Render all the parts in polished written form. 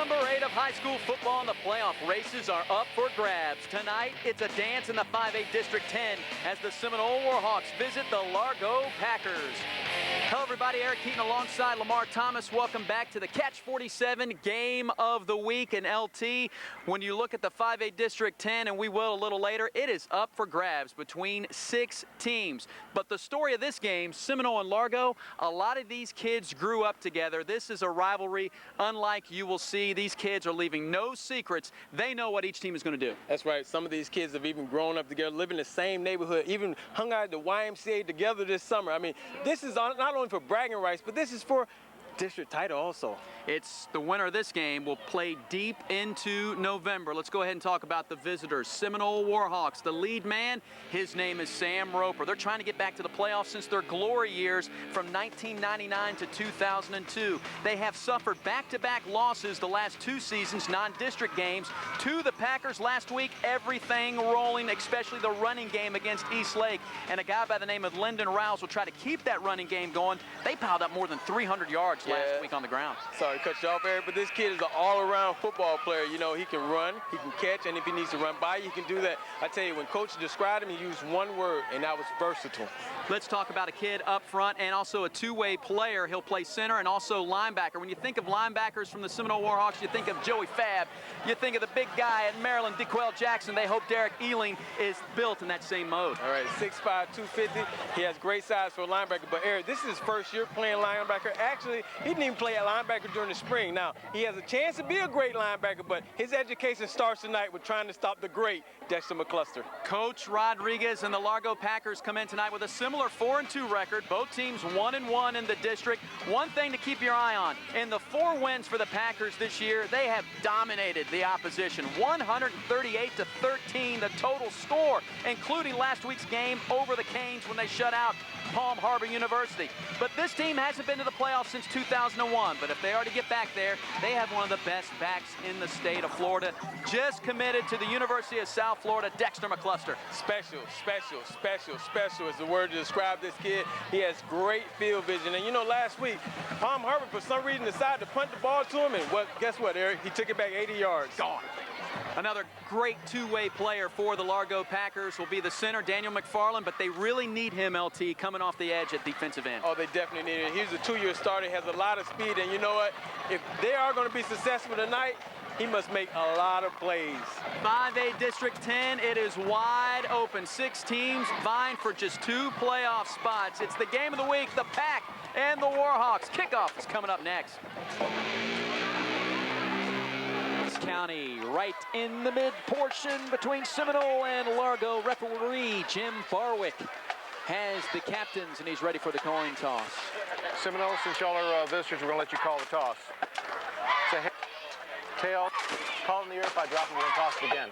Number 8 of high school football, and the playoff races are up for grabs. Tonight, it's a dance in the 5A District 10 as the Seminole Warhawks visit the Largo Packers. Hello, everybody. Eric Keaton alongside Lamar Thomas. Welcome back to the Catch 47 Game of the Week in LT. When you look at the 5A District 10, and we will a little later, it is up for grabs between 6 teams. But the story of this game, Seminole and Largo, a lot of these kids grew up together. This is a rivalry unlike you will see. These kids are leaving no secrets. They know what each team is going to do. That's right. Some of these kids have even grown up together, live in the same neighborhood, even hung out at the YMCA together this summer. I mean, this is not only for bragging rights, but this is for district title also. It's the winner of this game will play deep into November. Let's go ahead and talk about the visitors. Seminole Warhawks, the lead man, his name is Sam Roper. They're trying to get back to the playoffs since their glory years from 1999 to 2002. They have suffered back-to-back losses the last 2 seasons, non-district games, to the Packers last week. Everything rolling, especially the running game against East Lake. And a guy by the name of Lyndon Rouse will try to keep that running game going. They piled up more than 300 yards last week on the ground. Sorry to cut you off, Eric, but this kid is an all-around football player. You know, he can run, he can catch, and if he needs to run by you, he can do that. I tell you, when Coach described him, he used one word, and that was versatile. Let's talk about a kid up front and also a two-way player. He'll play center and also linebacker. When you think of linebackers from the Seminole Warhawks, you think of Joey Fab. You think of the big guy at Maryland, DeQuell Jackson. They hope Derek Ealing is built in that same mode. All right, 6'5", 250. He has great size for a linebacker. But, Eric, this is his first year playing linebacker. Actually, he didn't even play at linebacker during the spring. Now, he has a chance to be a great linebacker, but his education starts tonight with trying to stop the great Dexter McCluster. Coach Rodriguez and the Largo Packers come in tonight with a similar 4-2 record. Both teams 1-1 in the district. One thing to keep your eye on, in the 4 wins for the Packers this year, they have dominated the opposition. 138-13 the total score, including last week's game over the Canes when they shut out Palm Harbor University. But this team hasn't been to the playoffs since 2001, but if they are to get back there, they have one of the best backs in the state of Florida. Just committed to the University of South Florida, Dexter McCluster. Special, special, special, special is the word to describe this kid. He has great field vision. And you know, last week, Palm Harbor, for some reason, decided to punt the ball to him, and guess what, Eric? He took it back 80 yards. Gone. Another great two-way player for the Largo Packers will be the center, Daniel McFarland, but they really need him, LT, coming off the edge at defensive end. Oh, they definitely need it. He's a 2-year starter, has a lot of speed, and you know what? If they are going to be successful tonight, he must make a lot of plays. 5A District 10, it is wide open. 6 teams vying for just 2 playoff spots. It's the game of the week, the Pack and the Warhawks. Kickoff is coming up next. County right in the mid portion between Seminole and Largo. Referee Jim Barwick has the captains, and he's ready for the coin toss. Seminole, since y'all are visitors, we're going to let you call the toss. It's a head, tail, call in the air. If I drop it, we're going to toss it again.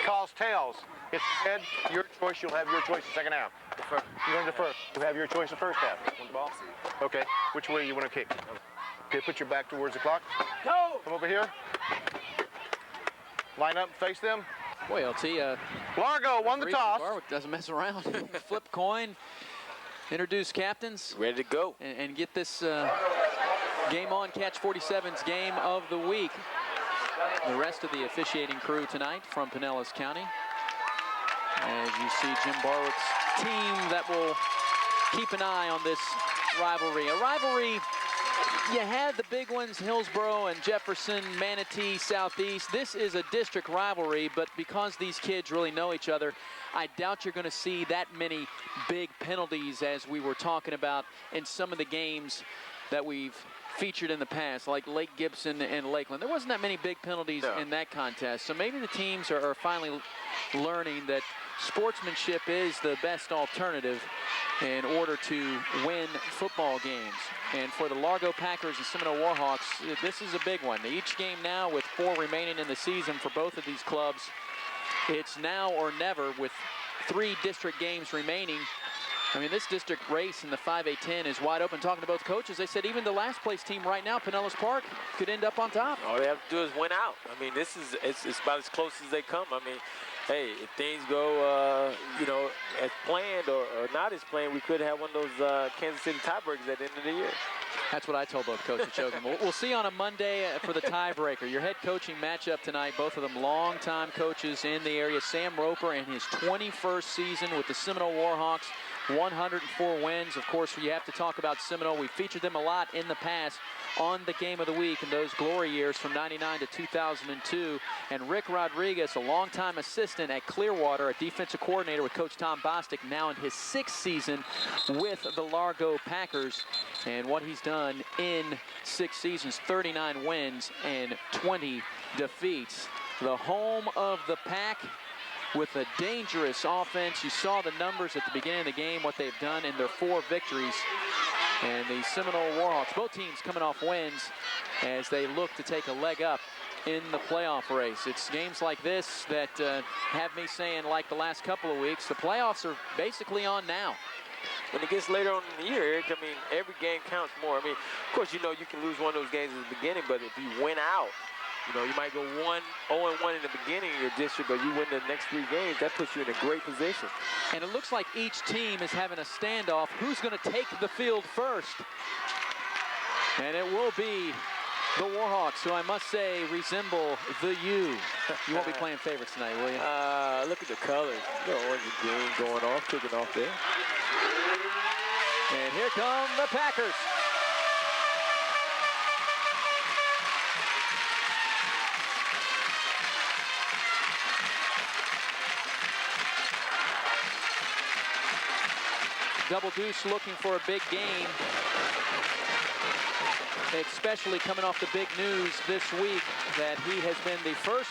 Calls tails. It's head, your choice. You'll have your choice the second half. You're going to defer. You have your choice the first half. Ball. Okay. Which way you want to kick? Okay, put your back towards the clock. Go! Come over here. Line up, face them. Boy, LT, Largo won the toss. Barwick doesn't mess around. Flip coin, introduce captains. Ready to go. And get this game on, Catch 47's game of the week. The rest of the officiating crew tonight from Pinellas County. As you see Jim Barwick's team that will keep an eye on this rivalry. A rivalry, you had the big ones, Hillsboro and Jefferson, Manatee, Southeast. This is a district rivalry, but because these kids really know each other, I doubt you're going to see that many big penalties as we were talking about in some of the games that we've featured in the past, like Lake Gibson and Lakeland. There wasn't that many big penalties in that contest. So maybe the teams are finally learning that sportsmanship is the best alternative in order to win football games. And for the Largo Packers and Seminole Warhawks, this is a big one. Each game now with 4 remaining in the season for both of these clubs. It's now or never with 3 district games remaining. I mean, this district race in the 5A-10 is wide open. Talking to both coaches, they said even the last place team right now, Pinellas Park, could end up on top. All they have to do is win out. I mean, it's about as close as they come. I mean, hey, if things go, you know, as planned or not as planned, we could have one of those Kansas City tiebreakers at the end of the year. That's what I told both Coach and Chogan. We'll see on a Monday for the tiebreaker. Your head coaching matchup tonight, both of them longtime coaches in the area. Sam Roper in his 21st season with the Seminole Warhawks, 104 wins. Of course, you have to talk about Seminole. We've featured them a lot in the past on the Game of the Week in those glory years from '99 to 2002. And Rick Rodriguez, a longtime assistant at Clearwater, a defensive coordinator with Coach Tom Bostic, now in his 6th season with the Largo Packers. And what he's done in 6 seasons, 39 wins and 20 defeats. The home of the Pack with a dangerous offense. You saw the numbers at the beginning of the game, what they've done in their 4 victories. And the Seminole Warhawks, both teams coming off wins as they look to take a leg up in the playoff race. It's games like this that have me saying, like the last couple of weeks, the playoffs are basically on now. When it gets later on in the year, Eric, I mean, every game counts more. I mean, of course, you know, you can lose one of those games at the beginning, but if you win out, you know, you might go 0-1 in the beginning of your district, but you win the next 3 games, that puts you in a great position. And it looks like each team is having a standoff. Who's going to take the field first? And it will be the Warhawks, who I must say resemble the U. You won't be playing favorites tonight, will you? Look at the colors. The orange and green going off, kicking off there. And here come the Packers. Double Deuce looking for a big game, especially coming off the big news this week that he has been the first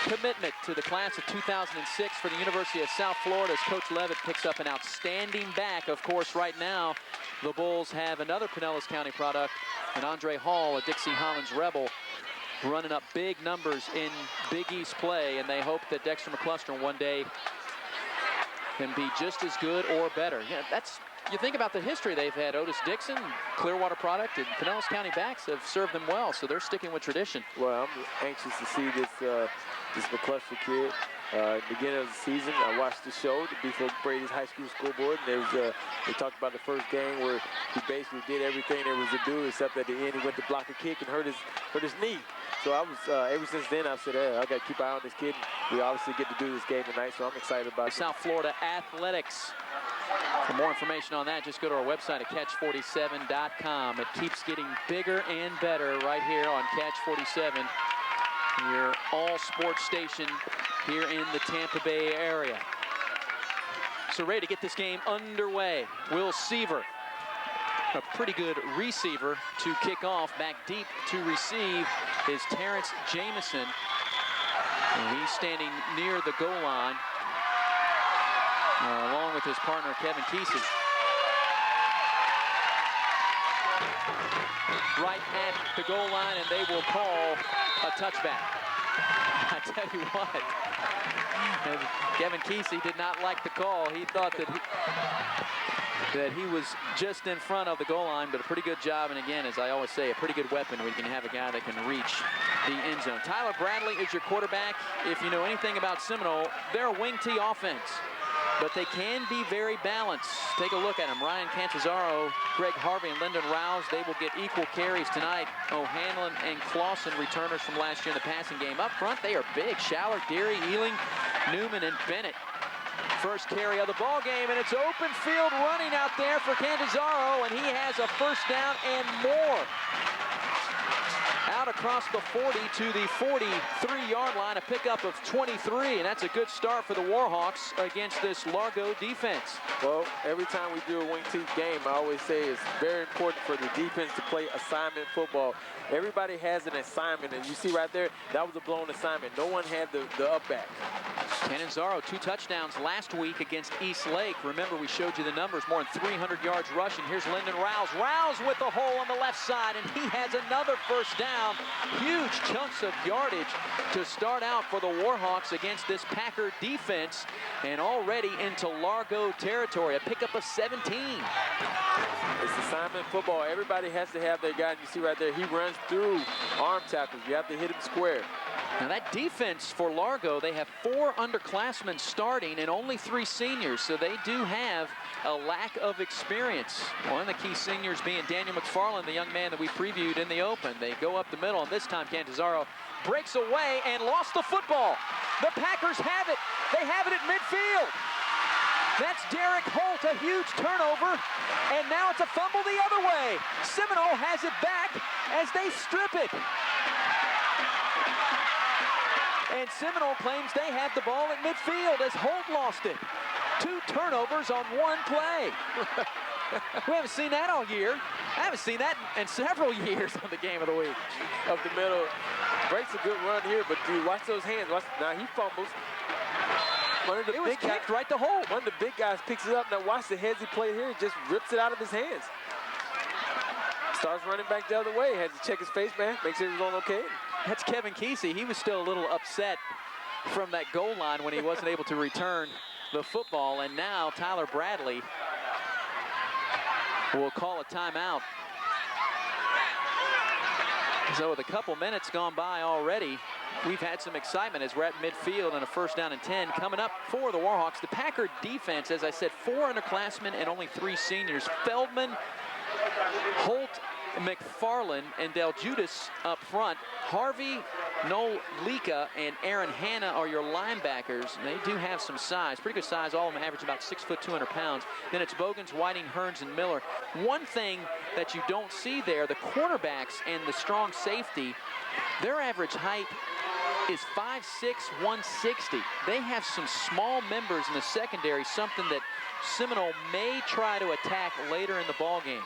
commitment to the class of 2006 for the University of South Florida as Coach Levitt picks up an outstanding back. Of course, right now, the Bulls have another Pinellas County product, and Andre Hall, a Dixie Hollins Rebel, running up big numbers in Big East play, and they hope that Dexter McCluster one day can be just as good or better. Yeah, that's, you think about the history they've had. Otis Dixon, Clearwater product, and Pinellas County backs have served them well, so they're sticking with tradition. Well, I'm anxious to see this McCluster kid. Beginning of the season, I watched the show before Brady's high school scoreboard, and they talked about the first game where he basically did everything there was to do, except at the end he went to block a kick and hurt his knee. So I was, ever since then, I've said, hey, I got to keep an eye on this kid. We obviously get to do this game tonight, so I'm excited about it. South Florida Athletics. For more information on that, just go to our website at catch47.com. It keeps getting bigger and better right here on Catch 47, your all-sports station here in the Tampa Bay area. So ready to get this game underway. Will Seaver, a pretty good receiver to kick off. Back deep to receive is Terrence Jamison. And he's standing near the goal line, along with his partner, Kevin Kesey. Right at the goal line, and they will call a touchback. I tell you what, Kevin Kesey did not like the call. He thought that he was just in front of the goal line, but a pretty good job. And again, as I always say, a pretty good weapon when you can have a guy that can reach the end zone. Tyler Bradley is your quarterback. If you know anything about Seminole, they're a wing T offense, but they can be very balanced. Take a look at them. Ryan Cantizaro, Greg Harvey, and Lyndon Rouse, they will get equal carries tonight. O'Hanlon and Clausen, returners from last year in the passing game. Up front, they are big. Schaller, Deary, Ealing, Newman, and Bennett. First carry of the ball game, and it's open field running out there for Cantizaro, and he has a first down and more. Out across the 40 to the 43-yard line, a pickup of 23, and that's a good start for the Warhawks against this Largo defense. Well, every time we do a wing T game, I always say it's very important for the defense to play assignment football. Everybody has an assignment, and you see right there, that was a blown assignment. No one had the up back. Cantizaro, 2 touchdowns last week against East Lake. Remember, we showed you the numbers, more than 300 yards rushing. Here's Lyndon Rouse. Rouse with the hole on the left side, and he has another first down. Huge chunks of yardage to start out for the Warhawks against this Packer defense, and already into Largo territory, a pickup of 17. It's assignment football. Everybody has to have their guy, and you see right there, he runs through arm tackles. You have to hit him square. Now that defense for Largo, they have 4 underclassmen starting and only 3 seniors, so they do have a lack of experience. One of the key seniors being Daniel McFarland, the young man that we previewed in the open. They go up the middle, and this time Cantizaro breaks away and lost the football. The Packers have it. They have it at midfield. That's Derek Holt, a huge turnover, and now it's a fumble the other way. Seminole has it back as they strip it. And Seminole claims they have the ball at midfield as Holt lost it. 2 turnovers on 1 play. We haven't seen that all year. I haven't seen that in several years on the game of the week. Up the middle, breaks a good run here, but dude, watch those hands. Now he fumbles. It was kicked right to Holt. One of the big guys picks it up. Now watch the heads he played here. Just rips it out of his hands. Starts running back the other way. Has to check his face, man. Make sure he's on okay. That's Kevin Kesey. He was still a little upset from that goal line when he wasn't able to return the football. And now Tyler Bradley will call a timeout. So with a couple minutes gone by already, we've had some excitement as we're at midfield and a 1st down and 10 coming up for the Warhawks. The Packer defense, as I said, 4 underclassmen and only 3 seniors. Feldman, Holt, McFarland, and Del Judas up front. Harvey, Noel Lika, and Aaron Hanna are your linebackers. They do have some size, pretty good size. All of them average about 6 foot, 200 pounds. Then it's Bogans, Whiting, Hearns, and Miller. One thing that you don't see there, the cornerbacks and the strong safety, their average height is 5'6", 160. They have some small members in the secondary, something that Seminole may try to attack later in the ball game.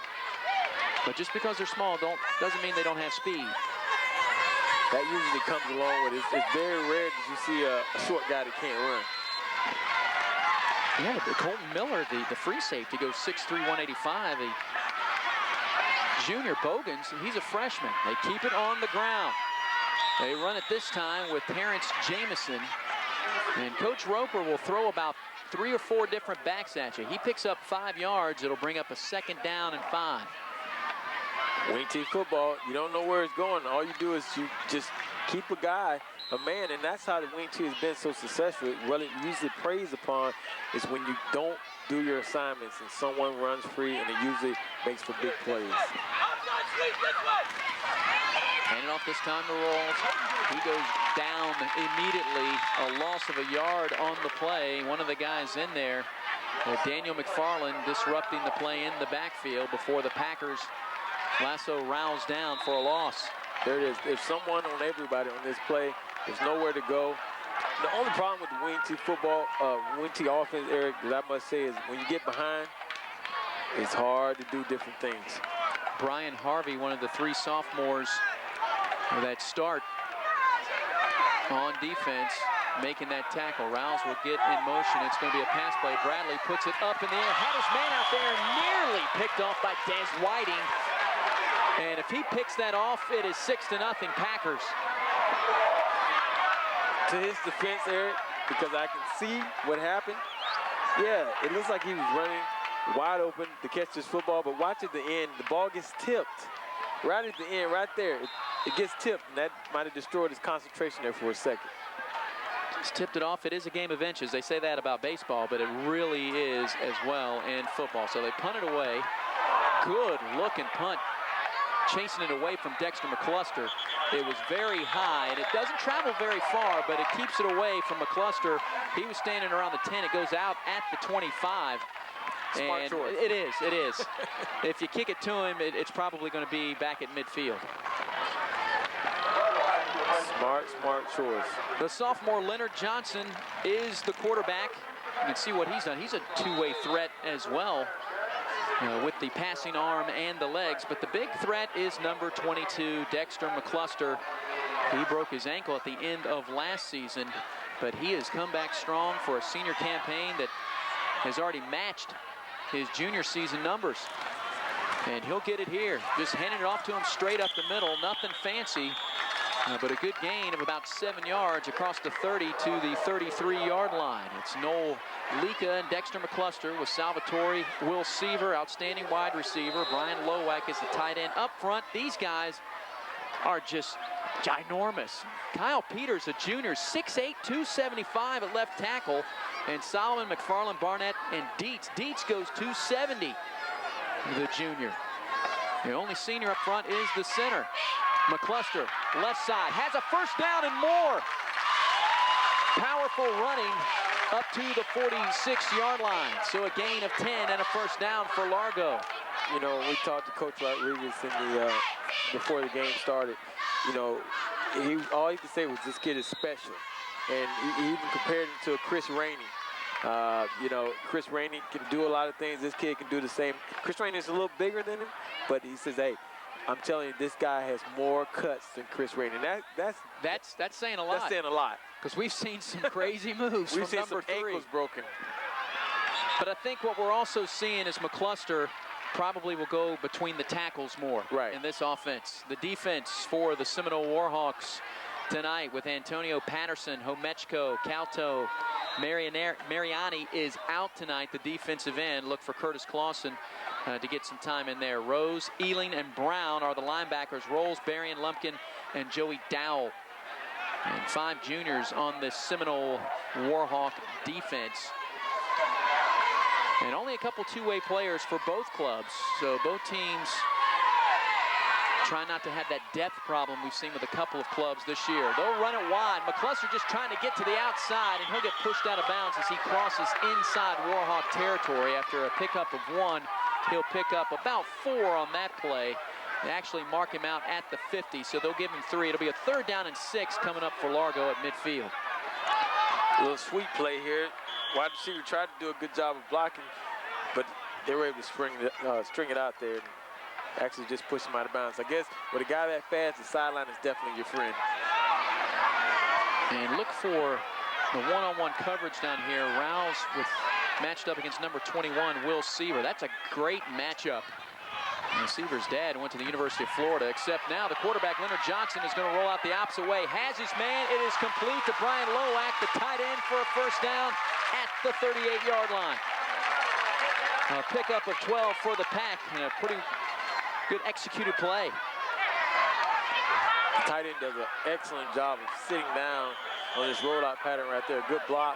But just because they're small doesn't mean they don't have speed. That usually comes along with it. It's very rare that you see a short guy that can't run. Yeah, Colton Miller, the free safety, goes 6'3", 185. The junior Bogans, he's a freshman. They keep it on the ground. They run it this time with Terrence Jamison. And Coach Roper will throw about 3 or 4 different backs at you. He picks up 5 yards. It'll bring up a 2nd down and 5. Wing T football, you don't know where it's going. All you do is you just keep a guy, a man, and that's how the Wing T has been so successful. What it usually preys upon is when you don't do your assignments and someone runs free, and it usually makes for big plays. Hand it off this time to Rawls. He goes down immediately. A loss of a yard on the play. One of the guys in there, Daniel McFarland, disrupting the play in the backfield before the Packers lasso rounds down for a loss. There it is. There's someone on everybody on this play. There's nowhere to go. The only problem with the Wing T football, Wing T offense, Eric, that I must say is when you get behind, it's hard to do different things. Brian Harvey, one of the 3 sophomores that start on defense, making that tackle. Rouse will get in motion. It's going to be a pass play. Bradley puts it up in the air. Had his man out there, nearly picked off by Des Whiting. And if he picks that off, it is 6-0 Packers. To his defense, Eric, because I can see what happened. Yeah, it looks like he was running wide open to catch this football, but watch at the end, the ball gets tipped. Right at the end, right there, it gets tipped, and that might have destroyed his concentration there for a second. Just tipped it off. It is a game of inches. They say that about baseball, but it really is as well in football. So they punt it away. Good looking punt. Chasing it away from Dexter McCluster. It was very high, and it doesn't travel very far, but it keeps it away from McCluster. He was standing around the 10. It goes out at the 25. Smart and choice. It is. If you kick it to him, it's probably going to be back at midfield. Smart choice. The sophomore Leonard Johnson is the quarterback. You can see what he's done. He's a 2-way threat as well, with the passing arm and the legs. But the big threat is number 22, Dexter McCluster. He broke his ankle at the end of last season, but he has come back strong for a senior campaign that has already matched his junior season numbers. And he'll get it here. Just handing it off to him straight up the middle. Nothing fancy, but a good gain of about 7 yards across the 30 to the 33-yard line. It's Noel Lika and Dexter McCluster with Salvatore, Will Seaver, outstanding wide receiver. Brian Lowak is the tight end up front. These guys are just ginormous. Kyle Peters, a junior, 6'8", 275 at left tackle. And Solomon, McFarland, Barnett, and Dietz. Dietz goes 270, the junior. The only senior up front is the center. McCluster, left side, has a first down and more. Powerful running up to the 46-yard line. So a gain of 10 and a first down for Largo. You know, we talked to Coach Rodriguez in the before the game started. You know, all he could say was this kid is special. And he even compared him to Chris Rainey. You know, Chris Rainey can do a lot of things. This kid can do the same. Chris Rainey is a little bigger than him, but he says, hey, I'm telling you, this guy has more cuts than Chris Rainey. That's saying a lot. That's saying a lot. Because we've seen some crazy moves We've from seen number some 3. ankles broken. But I think what we're also seeing is McCluster probably will go between the tackles more in this offense. The defense for the Seminole Warhawks tonight with Antonio Patterson, Homechko, Calto, Mariani is out tonight, the defensive end. Look for Curtis Clausen to get some time in there. Rose, Ealing, and Brown are the linebackers. Rolls, Berrien, Lumpkin, and Joey Dowell. And 5 juniors on the Seminole Warhawk defense. And only a couple two-way players for both clubs. So both teams try not to have that depth problem we've seen with a couple of clubs this year. They'll run it wide. McCluster just trying to get to the outside, and he'll get pushed out of bounds as he crosses inside Warhawk territory. After a pickup of 1, he'll pick up about 4 on that play. They actually mark him out at the 50, so they'll give him 3. It'll be a 3rd down and 6 coming up for Largo at midfield. A little sweet play here. Wide receiver tried to do a good job of blocking, but they were able to string it out there and actually just push him out of bounds. I guess with a guy that fast, the sideline is definitely your friend. And look for the one-on-one coverage down here. Rouse matched up against number 21, Will Seaver. That's a great matchup. And Seaver's dad went to the University of Florida, except now the quarterback, Leonard Johnson, is going to roll out the opposite way. Has his man. It is complete to Brian Lowack, the tight end, for a first down at the 38-yard line. A pickup of 12 for the Pack, and a pretty good executed play. The tight end does an excellent job of sitting down on this rollout pattern right there. Good block.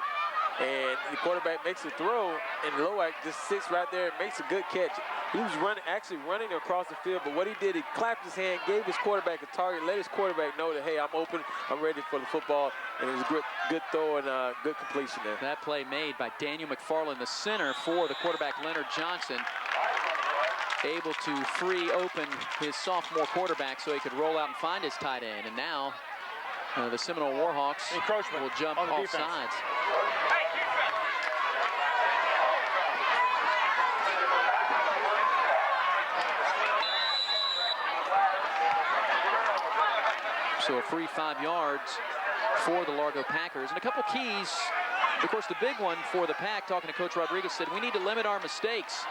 And the quarterback makes a throw, and Lowack just sits right there and makes a good catch. He was actually running across the field, but what he did, he clapped his hand, gave his quarterback a target, let his quarterback know that, hey, I'm open, I'm ready for the football, and it was a good throw and good completion there. That play made by Daniel McFarland, the center for the quarterback, Leonard Johnson, able to free open his sophomore quarterback so he could roll out and find his tight end. And now the Seminole Warhawks will jump off sides. So a free 5 yards for the Largo Packers. And a couple keys. Of course, the big one for the Pack, talking to Coach Rodriguez, said we need to limit our mistakes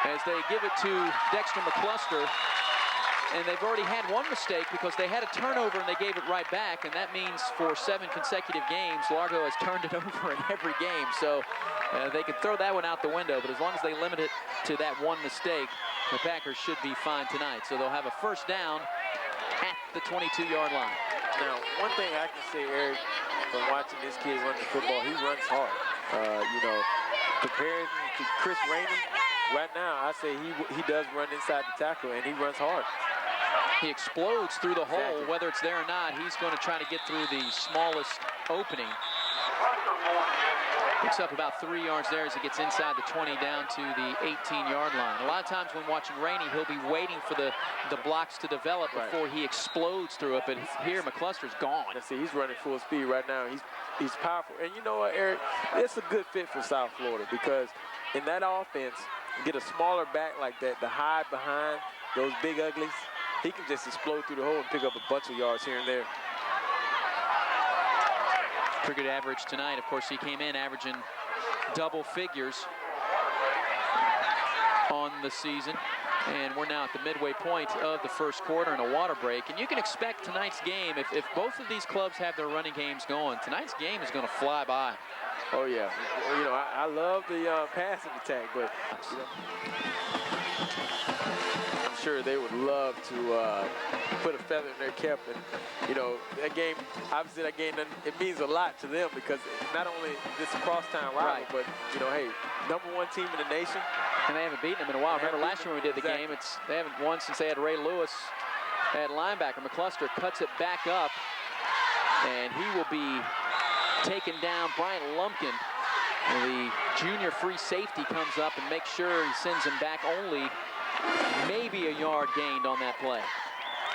as they give it to Dexter McCluster. And they've already had one mistake because they had a turnover and they gave it right back. And that means for 7 consecutive games, Largo has turned it over in every game. So they could throw that one out the window. But as long as they limit it to that one mistake, the Packers should be fine tonight. So they'll have a first down at the 22-yard line. Now, one thing I can say, Eric, from watching this kid run the football, he runs hard. You know, compared to Chris Rainey, right now, I say he does run inside the tackle, and he runs hard. He explodes through the hole, whether it's there or not. He's going to try to get through the smallest opening. Picks up about 3 yards there as he gets inside the 20 down to the 18-yard line. A lot of times when watching Rainey, he'll be waiting for the blocks to develop before he explodes through it. But here, McCluster's gone. See, he's running full speed right now. He's powerful. And you know what, Eric? It's a good fit for South Florida because in that offense, get a smaller back like that to hide behind those big uglies. He can just explode through the hole and pick up a bunch of yards here and there. Pretty good average tonight. Of course, he came in averaging double figures on the season. And we're now at the midway point of the first quarter and a water break. And you can expect tonight's game, if both of these clubs have their running games going, tonight's game is going to fly by. Oh, yeah. You know, I love the passing attack, but you know, I'm sure they would love to put a feather in their cap. And, you know, that game, obviously that game, it means a lot to them because not only this crosstown rival, but, you know, hey, #1 team in the nation. And they haven't beaten them in a while. Remember last year when we did the game, they haven't won since they had Ray Lewis at linebacker. McCluster cuts it back up, and he will be taken down. Brian Lumpkin, the junior free safety, comes up and makes sure he sends him back. Only maybe a yard gained on that play.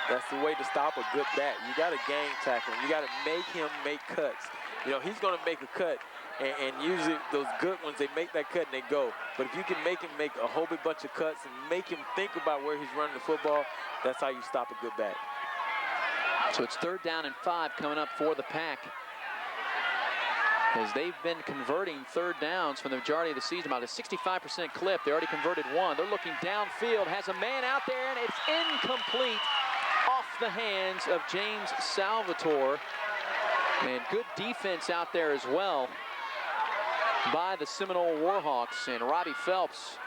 That's the way to stop a good back. You got to gang tackle him. You got to make him make cuts. You know, he's going to make a cut, and usually those good ones, they make that cut and they go. But if you can make him make a whole big bunch of cuts and make him think about where he's running the football, that's how you stop a good back. So it's 3rd down and 5 coming up for the Pack, as they've been converting 3rd downs for the majority of the season, about a 65% clip. They already converted 1. They're looking downfield, has a man out there, and it's incomplete off the hands of James Salvatore. And good defense out there as well by the Seminole Warhawks, and Robbie Phelps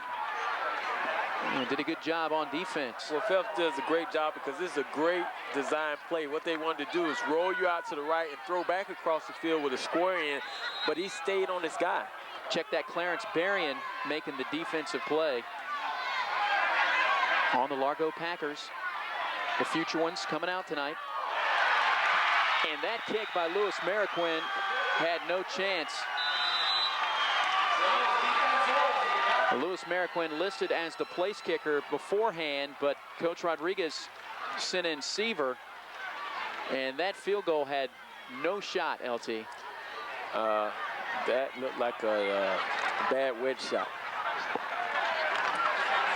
did a good job on defense. Well, Phelps does a great job because this is a great design play. What they wanted to do is roll you out to the right and throw back across the field with a square in, but he stayed on his guy. Check that, Clarence Berrien making the defensive play on the Largo Packers. The future ones coming out tonight. And that kick by Lewis Mariquin had no chance. Lewis Mariquin listed as the place kicker beforehand, but Coach Rodriguez sent in Seaver, and that field goal had no shot, LT. That looked like a bad wedge shot.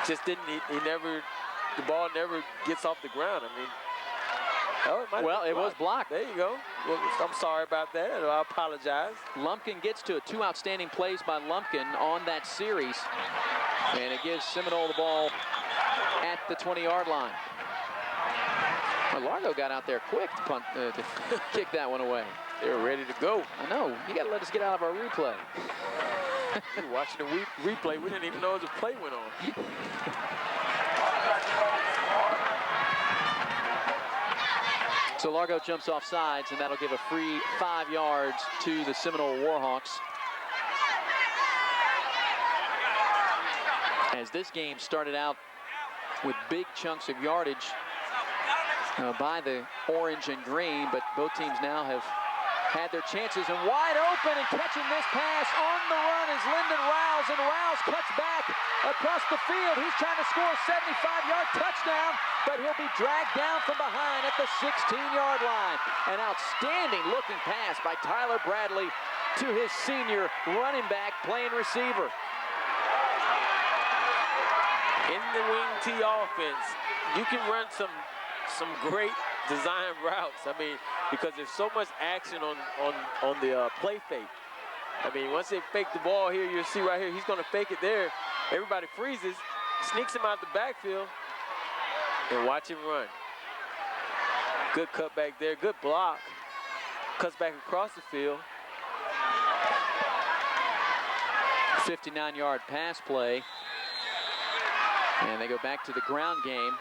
Just didn't, the ball never gets off the ground. I mean, well, it was blocked. There you go. Well, I'm sorry about that. I apologize. Lumpkin gets to it. 2 outstanding plays by Lumpkin on that series. And it gives Seminole the ball at the 20-yard line. Well, Largo got out there quick to kick that one away. They were ready to go. I know. You got to let us get out of our replay. We were watching the replay. We didn't even know the play went on. So Largo jumps off sides, and that'll give a free 5 yards to the Seminole Warhawks. As this game started out with big chunks of yardage by the orange and green, but both teams now have had their chances, and wide open, and catching this pass on the run is Lyndon Rouse, and Rouse cuts back across the field. He's trying to score a 75-yard touchdown, but he'll be dragged down from behind at the 16-yard line. An outstanding looking pass by Tyler Bradley to his senior running back playing receiver. In the wing T offense, you can run some great design routes. I mean, because there's so much action on the play fake. I mean, once they fake the ball here, you'll see right here, he's going to fake it there. Everybody freezes, sneaks him out the backfield, and watch him run. Good cut back there, good block. Cuts back across the field. 59-yard pass play. And they go back to the ground game.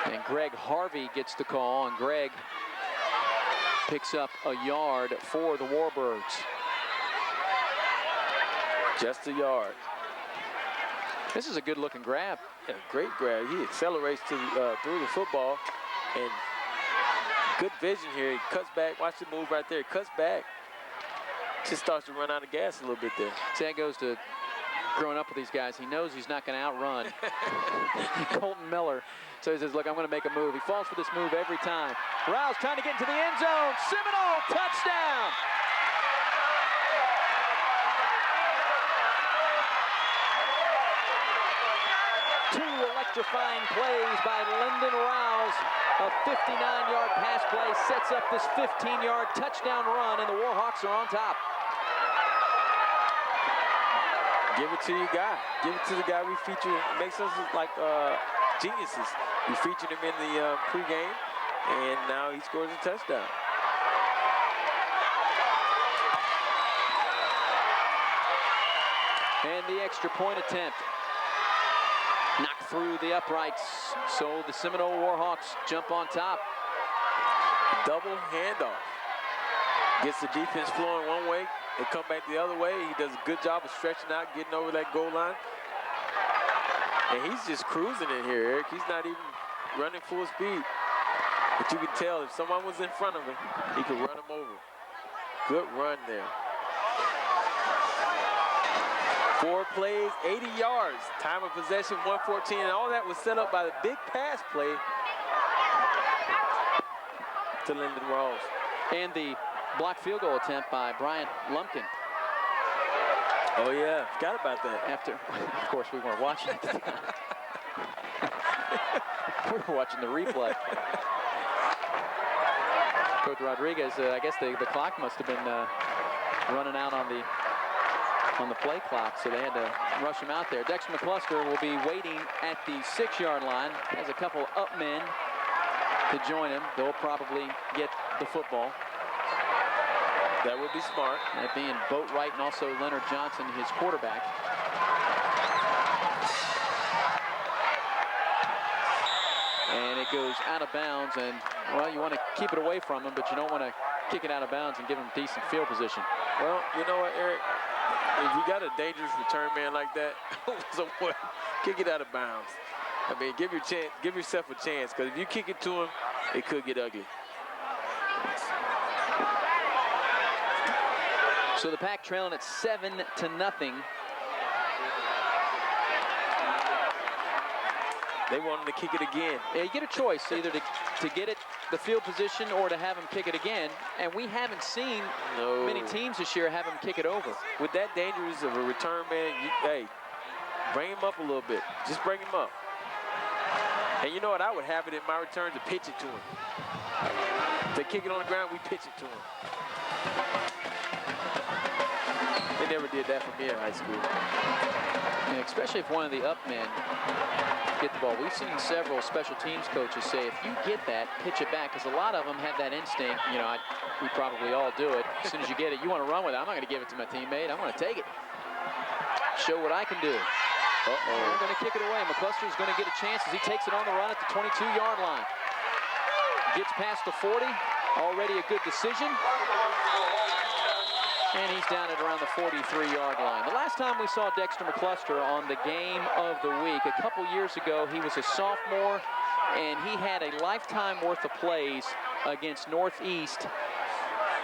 And Greg Harvey gets the call, and Greg picks up a yard for the Warbirds. Just a yard. This is a good-looking grab. Yeah, great grab. He accelerates to through the football, and good vision here. He cuts back. Watch the move right there. He cuts back. Just starts to run out of gas a little bit there. See, that goes to growing up with these guys. He knows he's not going to outrun Colton Miller. So he says, look, I'm going to make a move. He falls for this move every time. Rouse trying to get into the end zone. Seminole, touchdown! Two electrifying plays by Lyndon Rouse. A 59-yard pass play sets up this 15-yard touchdown run, and the Warhawks are on top. Give it to your guy. Give it to the guy we feature. It makes us like geniuses. We featured him in the pregame, and now he scores a touchdown. And the extra point attempt. Knocked through the uprights, so the Seminole Warhawks jump on top. Double handoff. Gets the defense flowing one way, they come back the other way. He does a good job of stretching out, getting over that goal line. And he's just cruising in here, Eric. He's not even running full speed. But you can tell if someone was in front of him, he could run him over. Good run there. 4 plays, 80 yards. Time of possession, 114. And all that was set up by the big pass play to Lyndon Rawls. And the block field goal attempt by Bryant Lumpkin. Oh, yeah. Forgot about that. After, of course, we weren't watching at the time. We were watching the replay. Coach Rodriguez, I guess the clock must have been running out on the play clock, so they had to rush him out there. Dexter McCluster will be waiting at the 6-yard line. Has a couple up men to join him. They'll probably get the football. That would be smart. That being Boatwright and also Leonard Johnson, his quarterback. And it goes out of bounds, and, well, you want to keep it away from him, but you don't want to kick it out of bounds and give him decent field position. Well, you know what, Eric? If you got a dangerous return man like that, so what? Kick it out of bounds. I mean, give yourself a chance, because if you kick it to him, it could get ugly. So the Pack trailing at 7-0. They want him to kick it again. Yeah, you get a choice, either to get it the field position or to have him kick it again. And we haven't seen many teams this year have him kick it over. With that dangerous of a return man, hey, bring him up a little bit. Just bring him up. And you know what? I would have it in my return to pitch it to him. If they kick it on the ground, we pitch it to him. They never did that for me in high school. And especially if one of the up men get the ball. We've seen several special teams coaches say, if you get that, pitch it back, because a lot of them have that instinct. You know, we probably all do it. As soon as you get it, you want to run with it. I'm not going to give it to my teammate. I'm going to take it. Show what I can do. I'm going to kick it away. McCluster's going to get a chance as he takes it on the run at the 22-yard line. Gets past the 40. Already a good decision. And he's down at around the 43-yard line. The last time we saw Dexter McCluster on the game of the week, a couple years ago, he was a sophomore, and he had a lifetime worth of plays against Northeast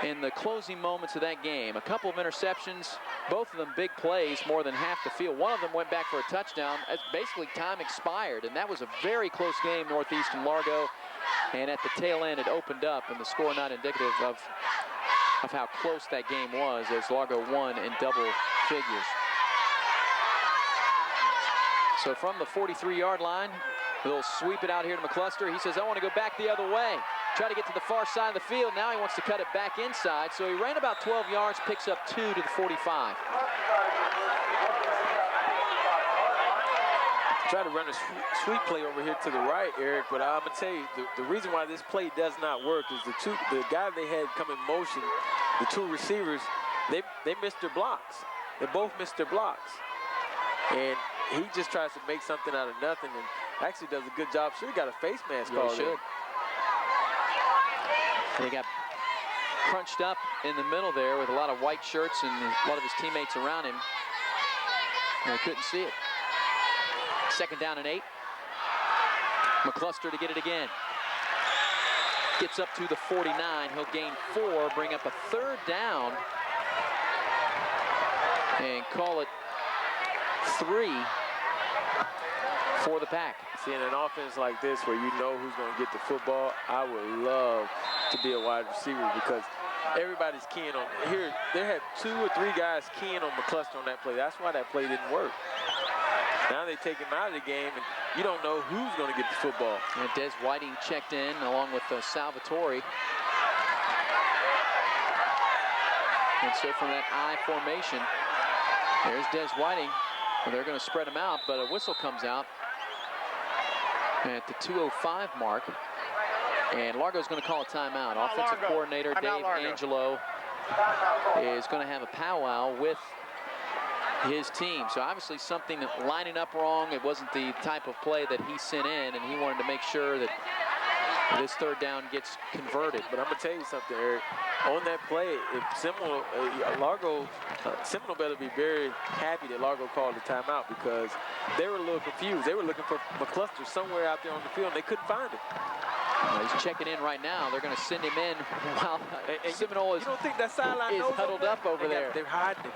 in the closing moments of that game. A couple of interceptions, both of them big plays, more than half the field. One of them went back for a touchdown as basically time expired, and that was a very close game, Northeast and Largo. And at the tail end, it opened up, and the score not indicative of how close that game was, as Largo won in double figures. So from the 43-yard line, they'll sweep it out here to McCluster. He says, I want to go back the other way. Try to get to the far side of the field. Now he wants to cut it back inside. So he ran about 12 yards, picks up 2 to the 45. Try to run a sweep play over here to the right, Eric, but I'm going to tell you, the reason why this play does not work is the guy they had come in motion, the two receivers, they missed their blocks. They both missed their blocks. And he just tries to make something out of nothing and actually does a good job. Should have got a face mask call. Should. They got crunched up in the middle there with a lot of white shirts and a lot of his teammates around him. And they couldn't see it. 2nd down and 8. McCluster to get it again. Gets up to the 49. He'll gain 4, bring up a 3rd down. And call it 3 for the Pack. See, in an offense like this where you know who's going to get the football, I would love to be a wide receiver because everybody's keying on. Here, they had 2 or 3 guys keying on McCluster on that play. That's why that play didn't work. Now they take him out of the game, and you don't know who's going to get the football. And Des Whiting checked in along with Salvatore. And so from that I formation, there's Des Whiting. Well, they're going to spread him out, but a whistle comes out at the 2:05 mark. And Largo's going to call a timeout. Offensive coordinator Dave Angelo is going to have a powwow with his team. So obviously something lining up wrong. It wasn't the type of play that he sent in, and he wanted to make sure that this third down gets converted. But I'm going to tell you something, Eric. On that play, if Seminole, Seminole better be very happy that Largo called the timeout, because they were a little confused. They were looking for McCluster somewhere out there on the field, and they couldn't find him. He's checking in right now. They're going to send him in while Seminole is, you don't think that sideline is knows huddled up over there. They're hiding him.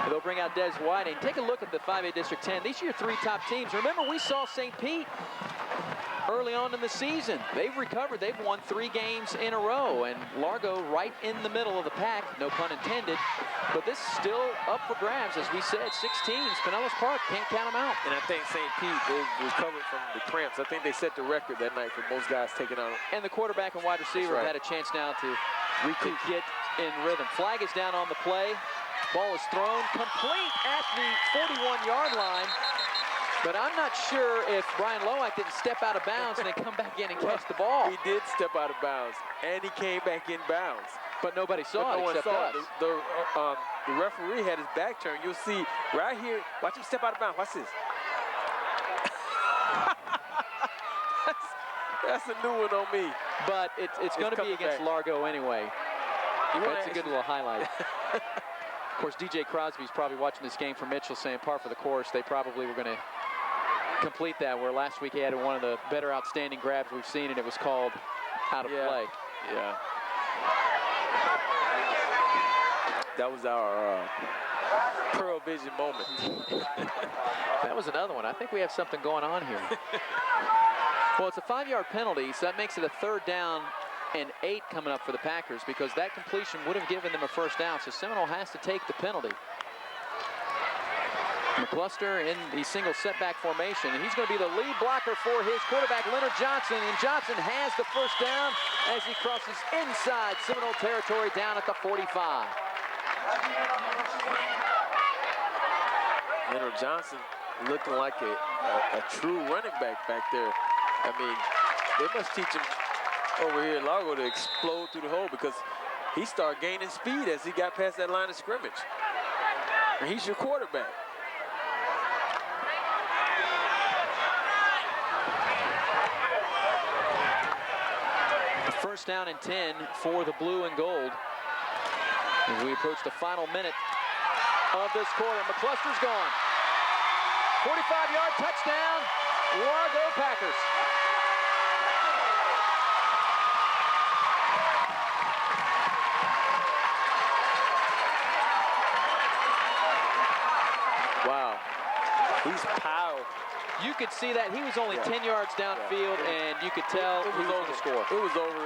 They'll bring out Des Whiting. Take a look at the 5A District 10. These are your three top teams. Remember, we saw St. Pete early on in the season. They've recovered. They've won 3 games in a row, and Largo right in the middle of the pack, no pun intended. But this is still up for grabs. As we said, 6 teams. Pinellas Park can't count them out. And I think St. Pete, they've recovered from the cramps. I think they set the record that night for most guys taking out. And the quarterback and wide receiver have had a chance now to get in rhythm. Flag is down on the play. Ball is thrown complete at the 41-yard line. But I'm not sure if Brian Lowack didn't step out of bounds and then come back in and catch the ball. He did step out of bounds, and he came back in bounds. But nobody saw it except us. The referee had his back turned. You'll see right here. Watch him step out of bounds. Watch this. that's a new one on me. But it's going to be against Largo anyway. That's a good little highlight. Of course, DJ Crosby's probably watching this game from Mitchell saying par for the course. They probably were going to complete that, where last week he had one of the better outstanding grabs we've seen, and it was called out of play. Yeah. That was our Pearl Vision moment. That was another one. I think we have something going on here. Well, it's a 5-yard penalty, so that makes it a 3rd down and 8 coming up for the Packers, because that completion would have given them a 1st down. So Seminole has to take the penalty. McCluster in the single setback formation, and he's going to be the lead blocker for his quarterback, Leonard Johnson. And Johnson has the 1st down as he crosses inside Seminole territory down at the 45. Leonard Johnson looking like a true running back there. I mean, they must teach him over here at Largo to explode through the hole, because he started gaining speed as he got past that line of scrimmage. And he's your quarterback. The 1st down and 10 for the blue and gold as we approach the final minute of this quarter. McCluster's gone. 45-yard touchdown, Largo Packers. Wow, he's powerful. You could see that he was only 10 yards downfield, and you could tell it was over the score. It was over.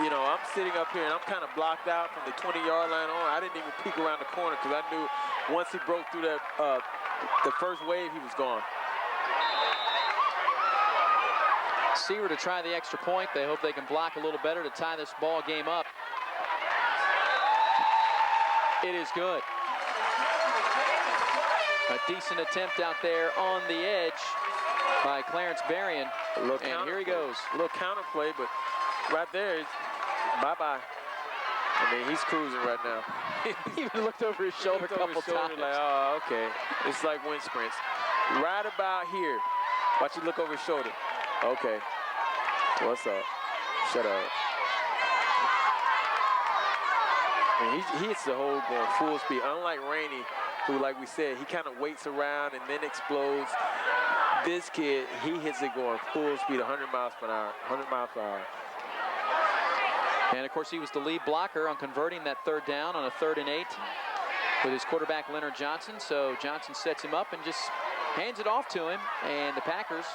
You know, I'm sitting up here and I'm kind of blocked out from the 20-yard line on. I didn't even peek around the corner, because I knew once he broke through that the first wave, he was gone. Seaver to try the extra point. They hope they can block a little better to tie this ball game up. It is good. A decent attempt out there on the edge by Clarence Berrien. And here he goes. A little counter play, but right there is bye-bye. I mean, he's cruising right now. He even looked over his shoulder a couple times. Like, oh, okay. It's like wind sprints. Right about here. Watch you look over his shoulder. Okay. What's up? Shut up. And he hits the hole going full speed. Unlike Rainey, who, like we said, he kind of waits around and then explodes. This kid, he hits it going full speed, 100 miles per hour. 100 miles per hour. And, of course, he was the lead blocker on converting that 3rd down on a 3rd and 8 with his quarterback, Leonard Johnson. So Johnson sets him up and just hands it off to him. And the Packers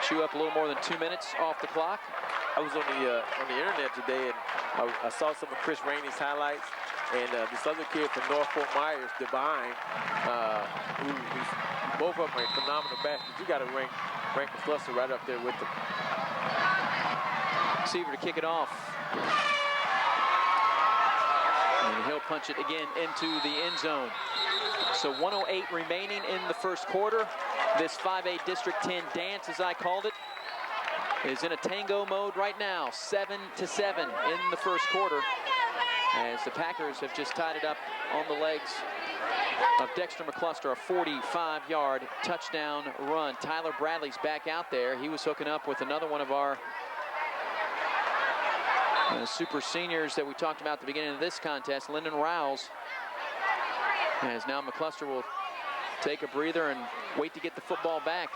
chew up a little more than 2 minutes off the clock. I was on the internet today, and I saw some of Chris Rainey's highlights. And this other kid from North Fort Myers, Devine, both of them are phenomenal backs. You got to rank McCluster right up there with them. Seaver to kick it off. And he'll punch it again into the end zone. So 1:08 remaining in the 1st quarter. This 5A District 10 dance, as I called it, is in a tango mode right now. 7-7 in the 1st quarter. as the Packers have just tied it up on the legs of Dexter McCluster, a 45-yard touchdown run. Tyler Bradley's back out there. He was hooking up with another one of our super seniors that we talked about at the beginning of this contest, Lyndon Rouse. As now McCluster will take a breather and wait to get the football back.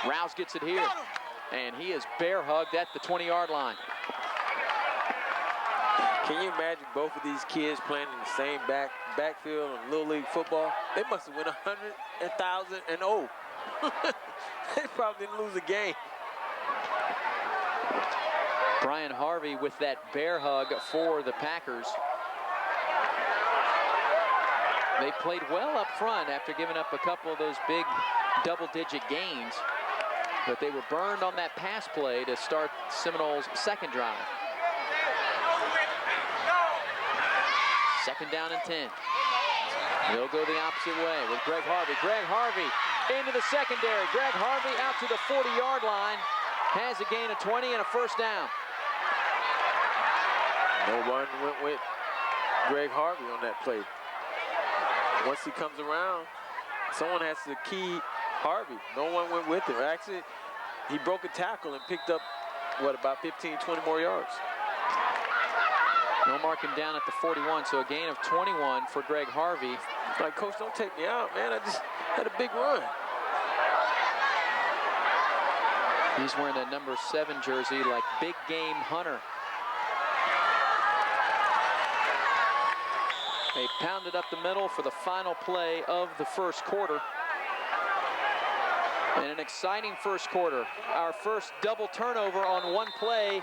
Rouse gets it here, and he is bear hugged at the 20-yard line. Can you imagine both of these kids playing in the same backfield in Little League football? They must have won 100, 1,000, and 0. They probably didn't lose a game. Brian Harvey with that bear hug for the Packers. They played well up front after giving up a couple of those big double-digit gains, but they were burned on that pass play to start Seminole's second drive. Second down and 10. They'll go the opposite way with Greg Harvey. Greg Harvey into the secondary. Greg Harvey out to the 40-yard line. Has a gain of 20 and a first down. No one went with Greg Harvey on that play. Once he comes around, someone has to key Harvey. No one went with him. Actually, he broke a tackle and picked up, what, about 15, 20 more yards. No mark him down at the 41, so a gain of 21 for Greg Harvey. Like, Coach, don't take me out, man. I just had a big run. He's wearing that number 7 jersey like Big Game Hunter. They pounded up the middle for the final play of the first quarter. And an exciting first quarter. Our first double turnover on one play,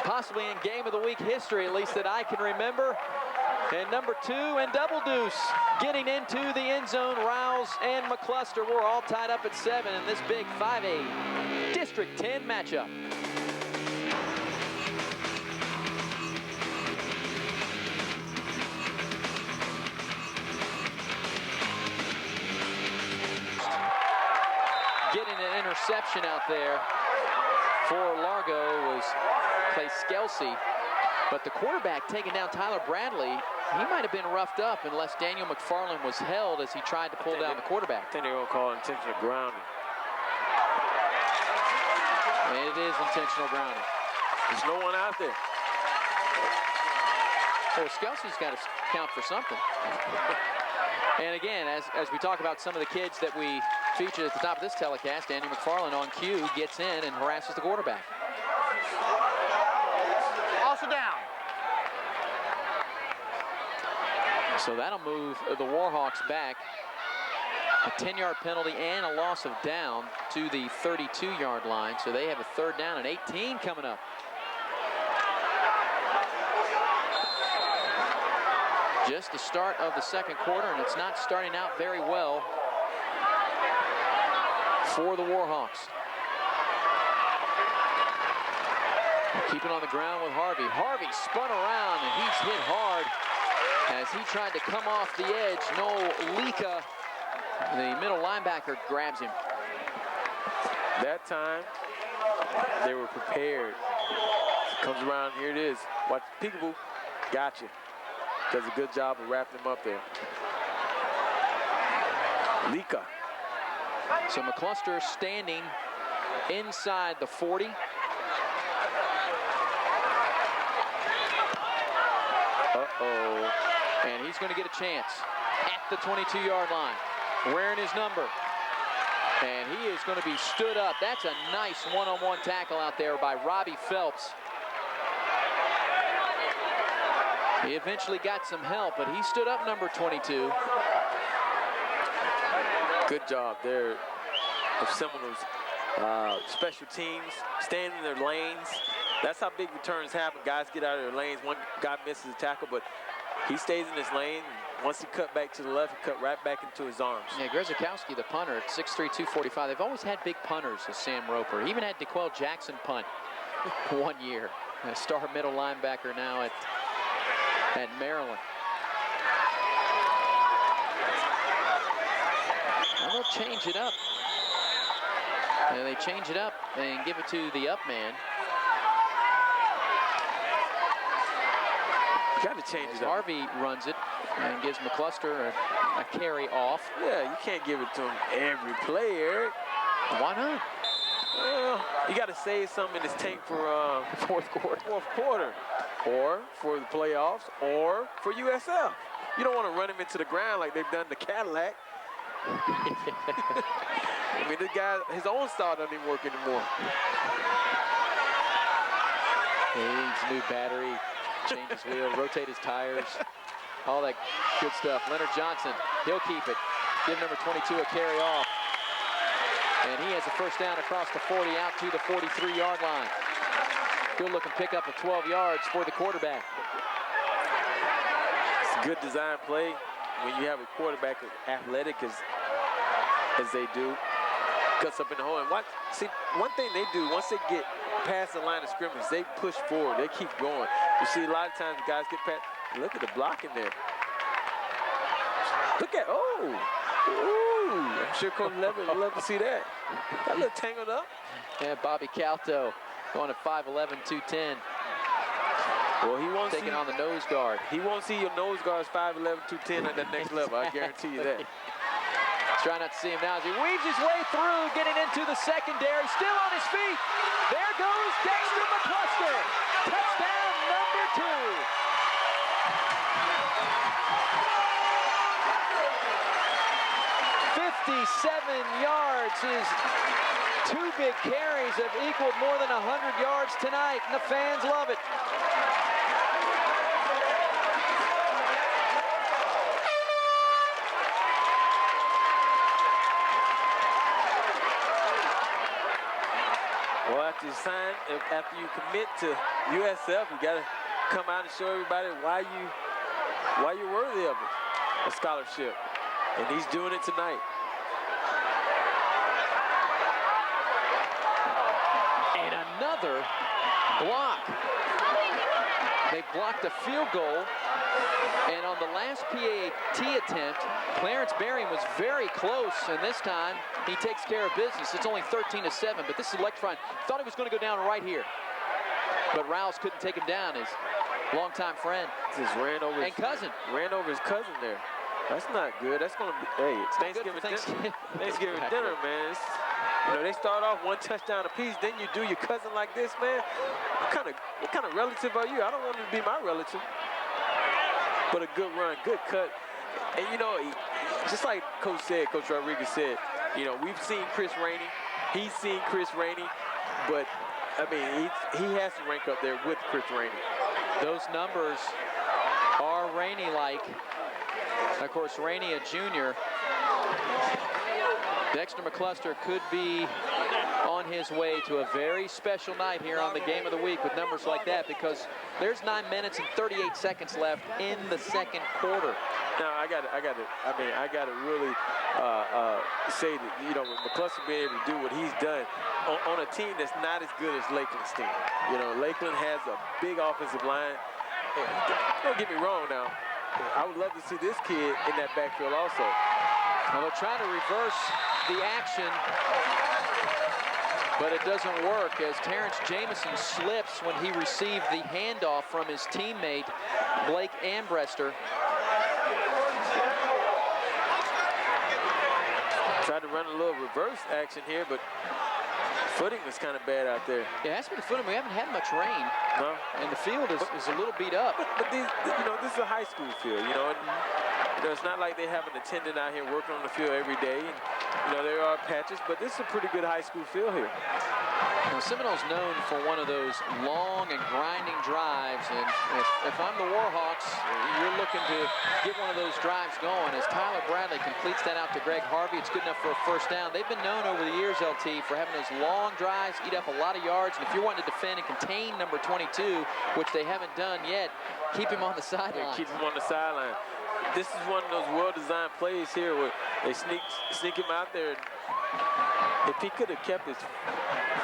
possibly in Game of the Week history, at least that I can remember. And number 2 and double deuce getting into the end zone. Rouse and McCluster were all tied up at 7 in this big 5A District 10 matchup. Getting an interception out there for Largo was Clay Skelsey, but the quarterback taking down Tyler Bradley, he might have been roughed up unless Daniel McFarland was held as he tried to pull down the quarterback. I think they're going to call intentional grounding. And it is intentional grounding. There's no one out there. Well, Skelsey's got to count for something. And again, as we talk about some of the kids that we featured at the top of this telecast, Daniel McFarland on cue gets in and harasses the quarterback. Also down. So that'll move the Warhawks back. A 10-yard penalty and a loss of down to the 32-yard line. So they have a third down and 18 coming up. Just the start of the second quarter, and it's not starting out very well for the Warhawks. Keeping on the ground with Harvey. Harvey spun around, and he's hit hard as he tried to come off the edge. Noel Lika, the middle linebacker, grabs him. That time, they were prepared. Comes around, here it is. Watch, peekaboo, gotcha. Does a good job of wrapping him up there. Lika. So McCluster standing inside the 40. Uh-oh. And he's going to get a chance at the 22-yard line, wearing his number. And he is going to be stood up. That's a nice one-on-one tackle out there by Robbie Phelps. He eventually got some help, but he stood up, number 22. Good job there of Seminole's special teams, staying in their lanes. That's how big returns happen. Guys get out of their lanes. One guy misses a tackle, but he stays in his lane. Once he cut back to the left, he cut right back into his arms. Yeah, Grezikowski, the punter, at 6'3", 245. They've always had big punters, as Sam Roper. He even had DeQuell Jackson punt 1 year. A star middle linebacker now at Maryland. And they'll change it up. And they change it up and give it to the up man. Got to change it up. Harvey runs it and gives McCluster a carry off. Yeah, you can't give it to him every play, Eric. Why not? You got to save something in this tank for Fourth quarter. Or for the playoffs, or for USF. You don't want to run him into the ground like they've done to Cadillac. I mean, this guy, his own style doesn't even work anymore. He needs a new battery, change his wheel, rotate his tires, all that good stuff. Leonard Johnson, he'll keep it. Give number 22 a carry off. And he has a first down across the 40 out to the 43-yard line. Good looking pickup of 12 yards for the quarterback. It's a good design play when you have a quarterback as athletic as they do. Cuts up in the hole. And see, one thing they do, once they get past the line of scrimmage, they push forward. They keep going. You see a lot of times guys get past. Look at the block in there. Look at, ooh, I'm sure Coach Levin would love to see that. Got a little tangled up. Yeah, Bobby Calto going at 5'11", 210. Well, he won't taking on the nose guard. He won't see your nose guards 5'11", 210 at that next level. I guarantee you that. Try not to see him now as he weaves his way through, getting into the secondary, still on his feet. There goes Dexter McCluster. Touchdown number 2. yards. His 2 big carries have equaled more than 100 yards tonight, and the fans love it. Well, after you commit to USF, you got to come out and show everybody why you're worthy of it, a scholarship. And he's doing it tonight. And another block. They blocked a field goal. And on the last PAT attempt, Clarence Berrien was very close, and this time he takes care of business. It's only 13-7, but this is electrifying. Thought he was going to go down right here, but Rouse couldn't take him down. His longtime friend Just ran over and cousin. Ran over his cousin there. That's not good. That's going to be, hey, it's Thanksgiving dinner. Thanksgiving dinner, man. You know, they start off 1 touchdown apiece, then you do your cousin like this, man. What kind of relative are you? I don't want him to be my relative. But a good run, good cut. And, you know, just like Coach Rodriguez said, you know, we've seen Chris Rainey. He's seen Chris Rainey. But, I mean, he has to rank up there with Chris Rainey. Those numbers are Rainey-like. Of course, Rainey, a junior. Dexter McCluster could be on his way to a very special night here on the Game of the Week with numbers like that, because there's 9 minutes and 38 seconds left in the second quarter. Now, I got to really say that, you know, with McCluster being able to do what he's done on a team that's not as good as Lakeland's team. You know, Lakeland has a big offensive line. Don't get me wrong now. I would love to see this kid in that backfield also. Well, they're trying to reverse the action, but it doesn't work as Terrence Jamison slips when he received the handoff from his teammate, Blake Ambrester. Tried to run a little reverse action here, but footing was kind of bad out there. Yeah, it has to be the footing. We haven't had much rain. No. And the field is a little beat up. But these, you know, this is a high school field, you know, and you know, it's not like they have an attendant out here working on the field every day. And, you know, there are patches, but this is a pretty good high school field here. Now, Seminole's known for one of those long and grinding drives, and if I'm the Warhawks, you're looking to get one of those drives going. As Tyler Bradley completes that out to Greg Harvey, it's good enough for a first down. They've been known over the years, LT, for having those long drives, eat up a lot of yards, and if you're wanting to defend and contain number 22, which they haven't done yet, keep him on the sideline. Yeah, keep him on the sideline. This is one of those well-designed plays here where they sneak him out there. If he could have kept his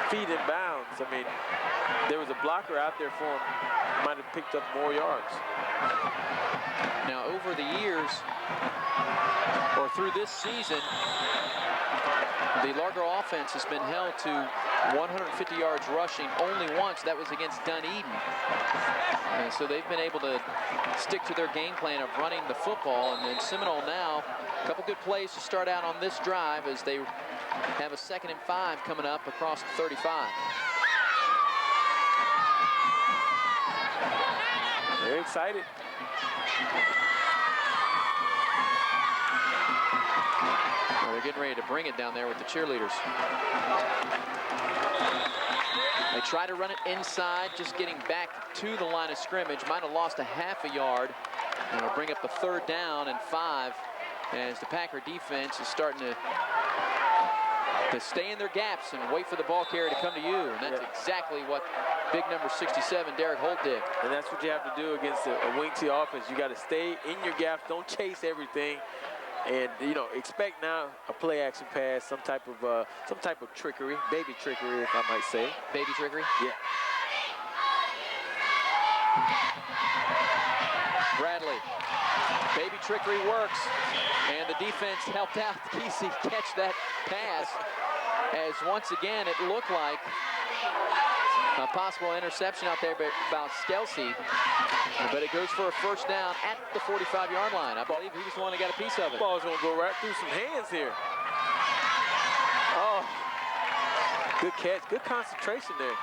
feet in bounds, I mean, there was a blocker out there for him, might have picked up more yards. Now, over the years, or through this season, The Largo offense has been held to 150 yards rushing only once. That was against Dunedin. And so they've been able to stick to their game plan of running the football. And then Seminole now, a couple good plays to start out on this drive as they have a 2nd and 5 coming up across the 35. They're excited. Well, they're getting ready to bring it down there with the cheerleaders. They try to run it inside, just getting back to the line of scrimmage. Might have lost a half a yard. And it'll bring up the 3rd down and 5 as the Packer defense is starting to stay in their gaps and wait for the ball carrier to come to you. And that's exactly what big number 67, Derek Holt, did. And that's what you have to do against a wing T offense. You got to stay in your gaps. Don't chase everything. And, you know, expect now a play action pass, some type of trickery, baby trickery, if I might say. Baby trickery? Yeah. Bradley. Baby trickery works. And the defense helped out Kesey catch that pass as once again it looked like a possible interception out there by Skelsey. But it goes for a 1st down at the 45-yard line. I believe he was the one that got a piece of it. Ball's gonna go right through some hands here. Oh, good catch, good concentration there.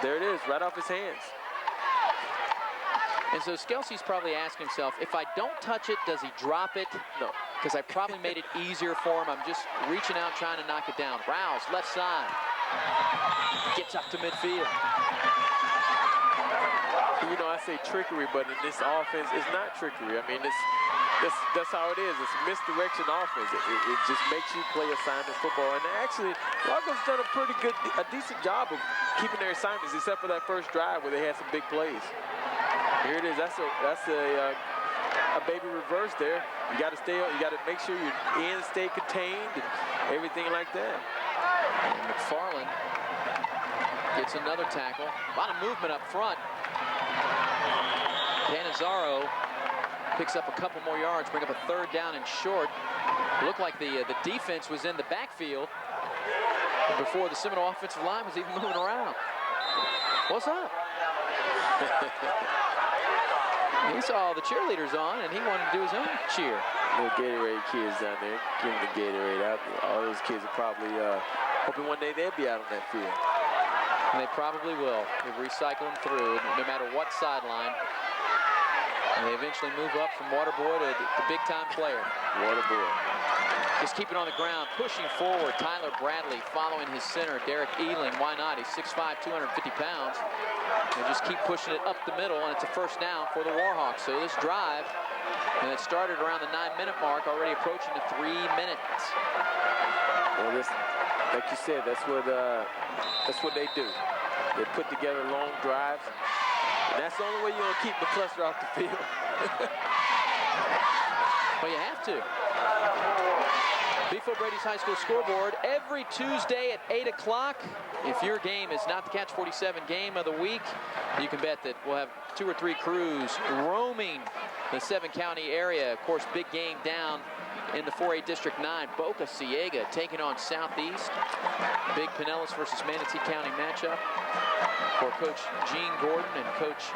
There it is, right off his hands. And so Skelsey's probably asking himself, if I don't touch it, does he drop it? No, because I probably made it easier for him. I'm just reaching out, trying to knock it down. Rouse, left side. Gets up to midfield. You know, I say trickery, but in this offense, it's not trickery. I mean, that's how it is. It's a misdirection offense. It just makes you play assignment football. And actually, Largo's done a decent job of keeping their assignments, except for that first drive where they had some big plays. Here it is. That's a baby reverse there. You got to stay. You got to make sure your ends stay contained and everything like that. And McFarland gets another tackle. A lot of movement up front. Canizaro picks up a couple more yards, bring up a 3rd down and short. It looked like the defense was in the backfield before the Seminole offensive line was even moving around. What's up? He saw the cheerleaders on, and he wanted to do his own cheer. Little Gatorade kids down there, giving the Gatorade out. All those kids are probably hoping one day they'll be out on that field. And they probably will. They recycle them through, no matter what sideline. And they eventually move up from water boy to the big-time player. Water boy. Just keep it on the ground, pushing forward. Tyler Bradley following his center, Derek Ealing. Why not? He's 6'5", 250 pounds. And just keep pushing it up the middle, and it's a 1st down for the Warhawks. So this drive, and it started around the 9-minute mark, already approaching the 3 minutes. Well, this, like you said, that's what they do. They put together long drives, and that's the only way you're gonna keep McCluster off the field. Well, you have to. Beef O'Brady's High School scoreboard every Tuesday at 8 o'clock. If your game is not the Catch 47 game of the week, you can bet that we'll have 2 or 3 crews roaming the 7-county area. Of course, big game down in the 4A District 9. Boca Ciega taking on Southeast. Big Pinellas versus Manatee County matchup for Coach Gene Gordon and Coach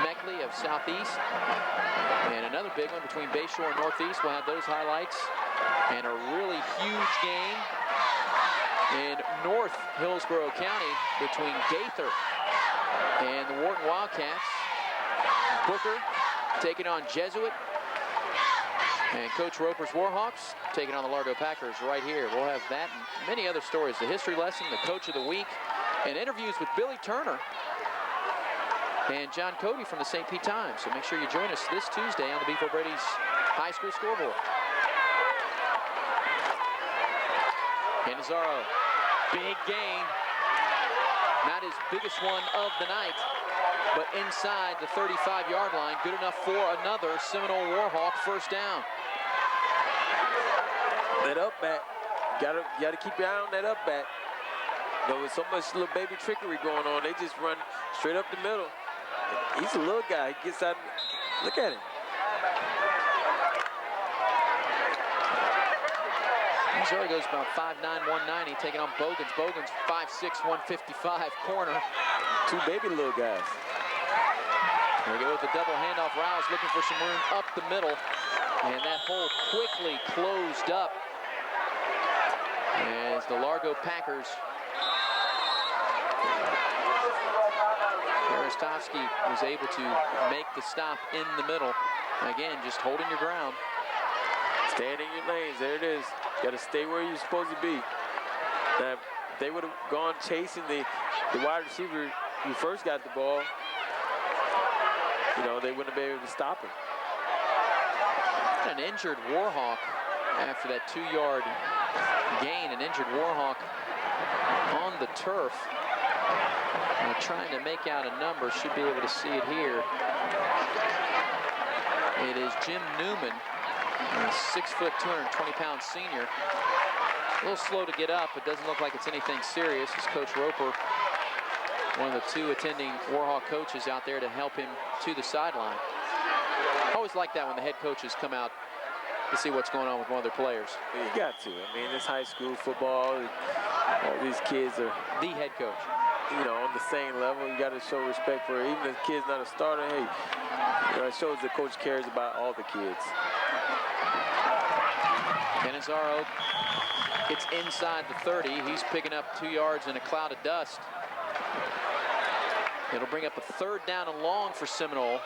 Meckley of Southeast. And another big one between Bayshore and Northeast. We'll have those highlights. And a really huge game in North Hillsborough County between Gaither and the Wharton Wildcats. Booker taking on Jesuit. And Coach Roper's Warhawks taking on the Largo Packers right here. We'll have that and many other stories. The history lesson, the coach of the week, and interviews with Billy Turner and John Cody from the St. Pete Times. So make sure you join us this Tuesday on the Beef O'Brady's High School scoreboard. Canizaro, big gain. Not his biggest one of the night, but inside the 35-yard line, good enough for another Seminole Warhawk 1st down. That up back, gotta keep your eye on that up back. There was so much little baby trickery going on. They just run straight up the middle. He's a little guy. He gets out. Look at him. Missouri goes about 5'9", 190, taking on Bogans. Bogans 5'6", 155 corner. Two baby little guys. They go with the double handoff. Rouse looking for some room up the middle. And that hole quickly closed up as the Largo Packers. Arostovsky was able to make the stop in the middle. Again, just holding your ground. Stand in your lanes. There it is. Got to stay where you're supposed to be. Now, if they would have gone chasing the wide receiver who first got the ball, you know, they wouldn't have been able to stop him. An injured Warhawk after that 2-yard gain. An injured Warhawk on the turf. Trying to make out a number. Should be able to see it here. It is Jim Newman, a 6 foot, 220-pound senior. A little slow to get up. It doesn't look like it's anything serious. It's Coach Roper, one of the 2 attending Warhawk coaches out there to help him to the sideline. Always like that when the head coaches come out to see what's going on with one of their players. You got to. I mean, it's high school football. All these kids are the head coach. You know, on the same level. You got to show respect for it. Even if the kid's not a starter, hey, you know, it shows the coach cares about all the kids. Canizaro gets inside the 30. He's picking up 2 yards in a cloud of dust. It'll bring up a 3rd down and long for Seminole,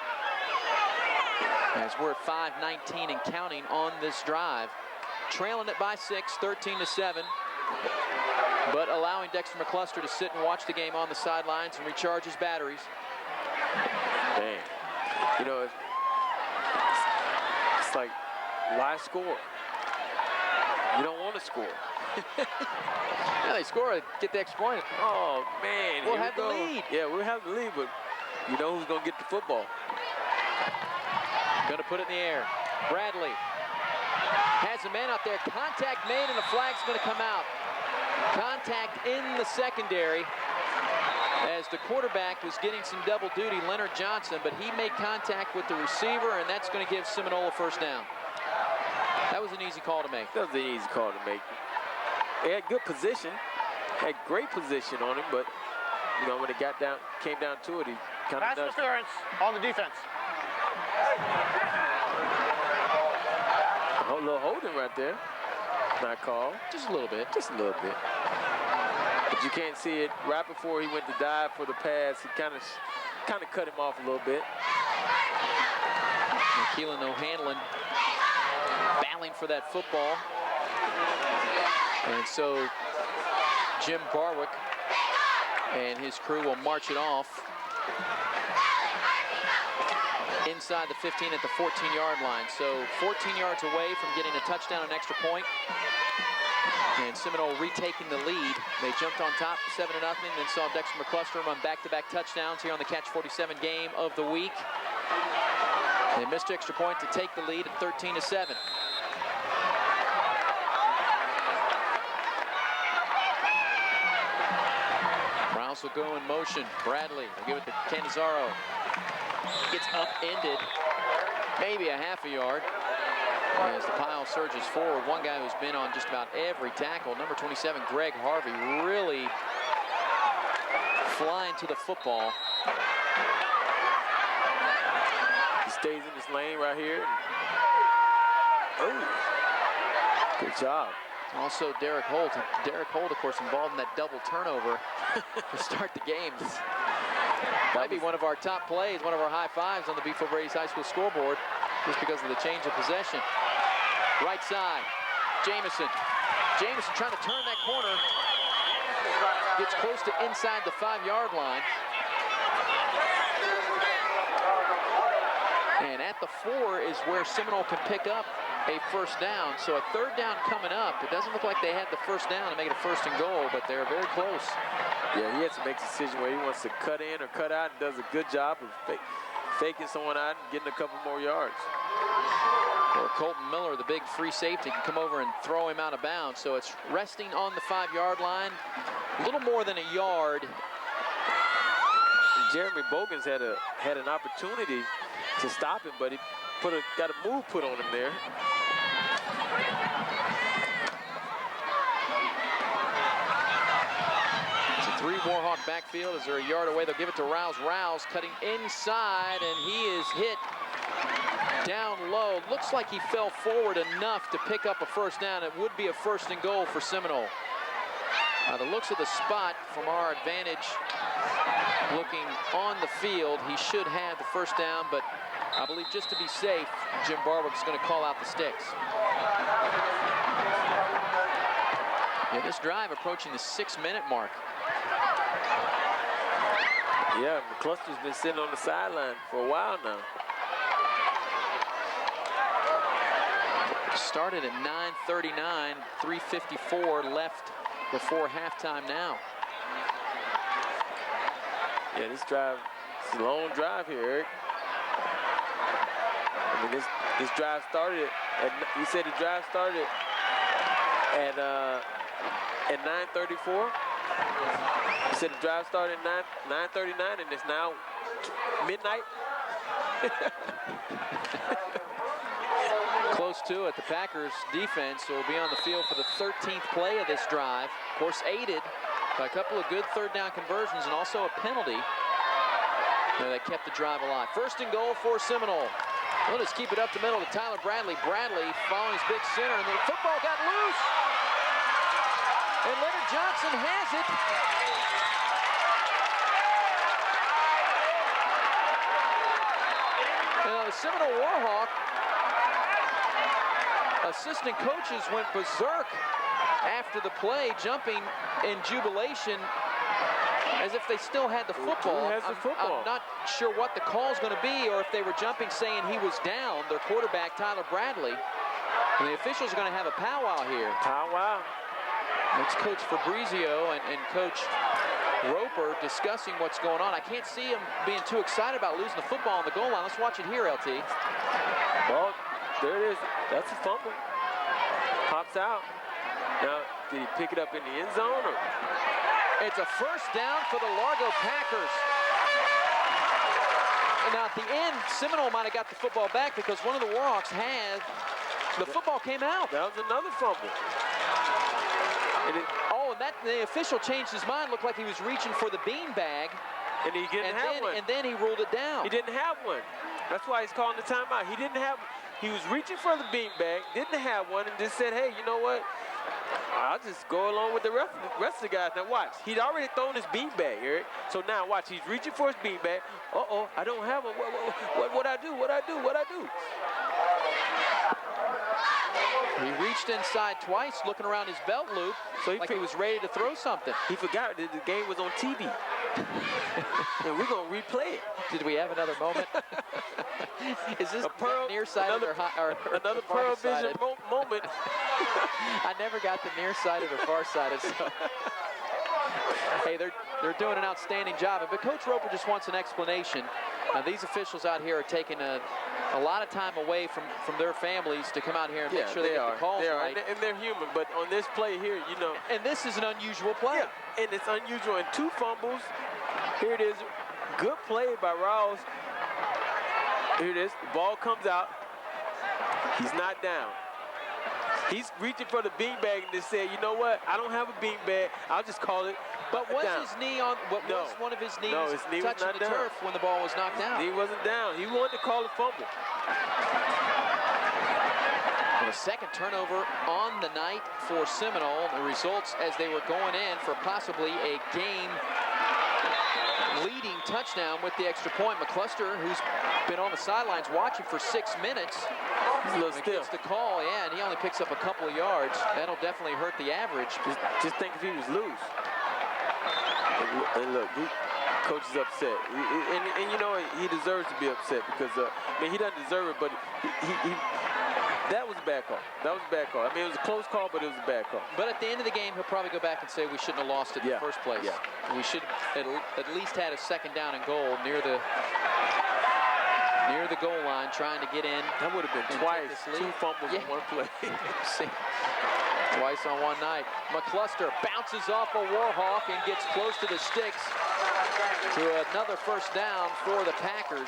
as we're at 5:19 and counting on this drive. Trailing it by 6, 13-7. But allowing Dexter McCluster to sit and watch the game on the sidelines and recharge his batteries. Dang. You know, it's like, why score? You don't want to score. Yeah, they score, get the extra point. Oh, man. We'll have the lead. Yeah, we'll have the lead, but you know who's going to get the football. Going to put it in the air. Bradley has a man out there. Contact made, and the flag's going to come out. Contact in the secondary as the quarterback was getting some double duty, Leonard Johnson, but he made contact with the receiver, and that's going to give Seminole a 1st down. That was an easy call to make. That was an easy call to make. They had good position, had great position on him, but you know, when it came down to it, he kind of pass interference on the defense. A little holding right there. Not called. Just a little bit. Just a little bit. But you can't see it. Right before he went to dive for the pass, he kind of cut him off a little bit. Keelan O'Hanlon battling for that football. And so Jim Barwick and his crew will march it off inside the 15 at the 14-yard line. So 14 yards away from getting a touchdown and extra point. And Seminole retaking the lead. They jumped on top 7-0, then saw Dexter McCluster run back-to-back touchdowns here on the Catch 47 game of the week. They missed extra point to take the lead at 13-7. Rouse will go in motion. Bradley will give it to Canizaro. Gets upended, maybe a half a yard, as the pile surges forward. One guy who's been on just about every tackle, number 27, Greg Harvey, really flying to the football. He stays in his lane right here. Oh, good job. Also Derek Holt. Derek Holt, of course, involved in that double turnover to start the game. Might be one of our top plays, one of our high fives on the Beef Brady's High School scoreboard, just because of the change of possession. Right side, Jamison. Jamison trying to turn that corner. Gets close to inside the 5-yard line. And at the 4 is where Seminole can pick up a 1st down. So a 3rd down coming up. It doesn't look like they had the 1st down to make it a 1st and goal, but they're very close. Yeah, he has to make a decision where he wants to cut in or cut out, and does a good job of faking someone out and getting a couple more yards. Or Colton Miller, the big free safety, can come over and throw him out of bounds. So it's resting on the 5-yard line, a little more than a yard. Jeremy Bogans had an opportunity to stop him, but he got a move put on him there. Three Warhawk backfield as they're a yard away. They'll give it to Rouse. Rouse cutting inside, and he is hit down low. Looks like he fell forward enough to pick up a first down. It would be a 1st and goal for Seminole. The looks of the spot from our advantage, looking on the field, he should have the first down, but I believe just to be safe, Jim Barwick is going to call out the sticks. Yeah, this drive approaching the 6-minute mark. Yeah, McCluster's been sitting on the sideline for a while now. Started at 9:39, 3:54 left before halftime now. Yeah, this drive, it's a long drive here, Eric. I mean, this drive started at, you said the drive started at 9:34. You said the drive started at 9:39 and it's now midnight. Close to it. The Packers defense will be on the field for the 13th play of this drive. Of course, aided by a couple of good 3rd down conversions and also a penalty that kept the drive alive. 1st and goal for Seminole. Well, let's keep it up the middle to Tyler Bradley. Bradley following his big center, and the football got loose. And Leonard Johnson has it. Now, the Seminole Warhawk assistant coaches went berserk after the play, jumping in jubilation as if they still had the football. Who has the football? I'm not sure what the call's going to be, or if they were jumping saying he was down, their quarterback, Tyler Bradley. And the officials are going to have a powwow here. Powwow. It's Coach Fabrizio and Coach Roper discussing what's going on. I can't see him being too excited about losing the football on the goal line. Let's watch it here, LT. Well, there it is. That's a fumble. Pops out. Now, did he pick it up in the end zone? Or? It's a 1st down for the Largo Packers. And now at the end, Seminole might have got the football back because one of the Warhawks had, the football came out. That was another fumble. And the official changed his mind. Looked like he was reaching for the beanbag. And he didn't have one. And then he ruled it down. He didn't have one. That's why he's calling the timeout. He didn't have, he was reaching for the beanbag, didn't have one, and just said, hey, you know what? I'll just go along with the rest of the guys. Now watch, he'd already thrown his beanbag, Eric. So now watch, he's reaching for his beanbag. Uh-oh, I don't have one. What I do? He reached inside twice, looking around his belt loop, so he was ready to throw something. He forgot that the game was on TV. And we're going to replay it. Did we have another moment? Is this nearsighted or another Pearl Vision moment? I never got the nearsighted or farsighted. So. Hey, they're doing an outstanding job. But Coach Roper just wants an explanation. Now, these officials out here are taking a lot of time away from their families to come out here and make sure they get the calls right. And they're human, but on this play here, you know. And this is an unusual play. Yeah, and it's unusual in 2 fumbles. Here it is. Good play by Rouse. Here it is. The ball comes out. He's not down. He's reaching for the beanbag and just said, you know what? I don't have a beanbag. I'll just call it. But was his knee on? Was one of his knees touching the turf when the ball was knocked down? He wasn't down. He wanted to call a fumble. And a second turnover on the night for Seminole. The results as they were going in for possibly a game-leading touchdown with the extra point. McCluster, who's been on the sidelines watching for 6 minutes, he's a little stiff. Gets the call, and he only picks up a couple of yards. That'll definitely hurt the average. Just think if he was loose. And look, coach is upset, and you know he deserves to be upset because I mean he doesn't deserve it, but that was a bad call. That was a bad call. I mean it was a close call, but it was a bad call. But at the end of the game, he'll probably go back and say we shouldn't have lost it in the first place. Yeah. We should at least had a 2nd down and goal near the goal line, trying to get in. That would have been twice. 2 fumbles in one play. Twice on one night. McCluster bounces off a Warhawk and gets close to the sticks to another 1st down for the Packers.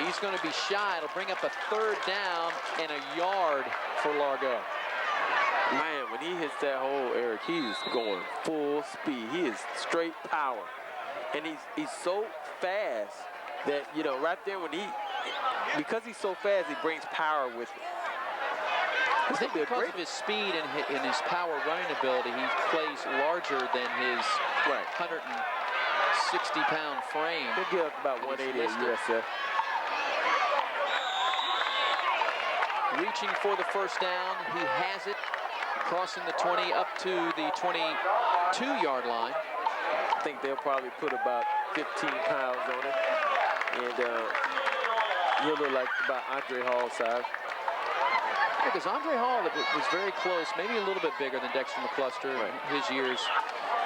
He's going to be shy. It'll bring up a 3rd down and a yard for Largo. Man, when he hits that hole, Eric, he is going full speed. He is straight power. And he's so fast that, you know, right there when because he's so fast, he brings power with it. I think because of his speed and his power running ability, he plays larger than his 160-pound frame. He'll get up about 180 at USF. Reaching for the first down, he has it, crossing the 20 up to the 22-yard line. I think they'll probably put about 15 pounds on it, and he'll look like about Andre Hall size. Because Andre Hall was very close, maybe a little bit bigger than Dexter McCluster in his years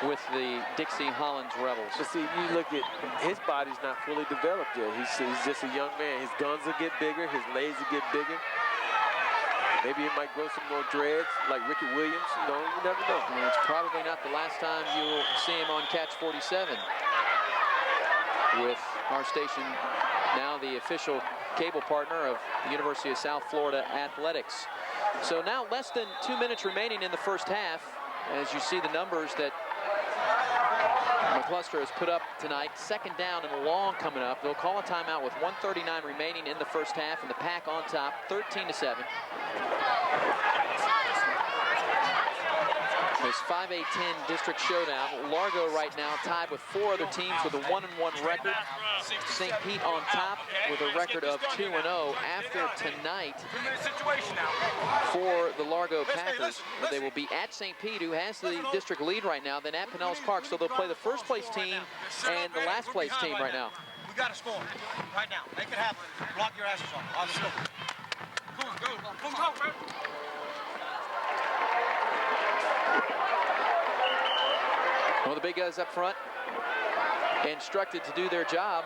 with the Dixie Hollins Rebels. But see, you look at his body's not fully developed yet. He's just a young man. His guns will get bigger, his legs will get bigger. Maybe he might grow some more dreads like Ricky Williams. You know, you never know. I mean, it's probably not the last time you'll see him on Catch 47 with our station, now the official cable partner of the University of South Florida Athletics. So now less than 2 minutes remaining in the first half, as you see the numbers that McCluster has put up tonight. Second down and long coming up. They'll call a timeout with 1:39 remaining in the first half, and the Pack on top, 13-7. This 5A-10 district showdown. Largo right now tied with 4 other teams with a 1-1 record. St. Pete on top with a record of 2-0 after tonight for the Largo Packers. They will be at St. Pete, who has the district lead right now, then at Pinellas Park. So they'll play the first place team and the last place team right now. We got to score right now. Make it happen. Block your asses off. Let's go. Come on, go. Come on, bro. One of the big guys up front, instructed to do their job.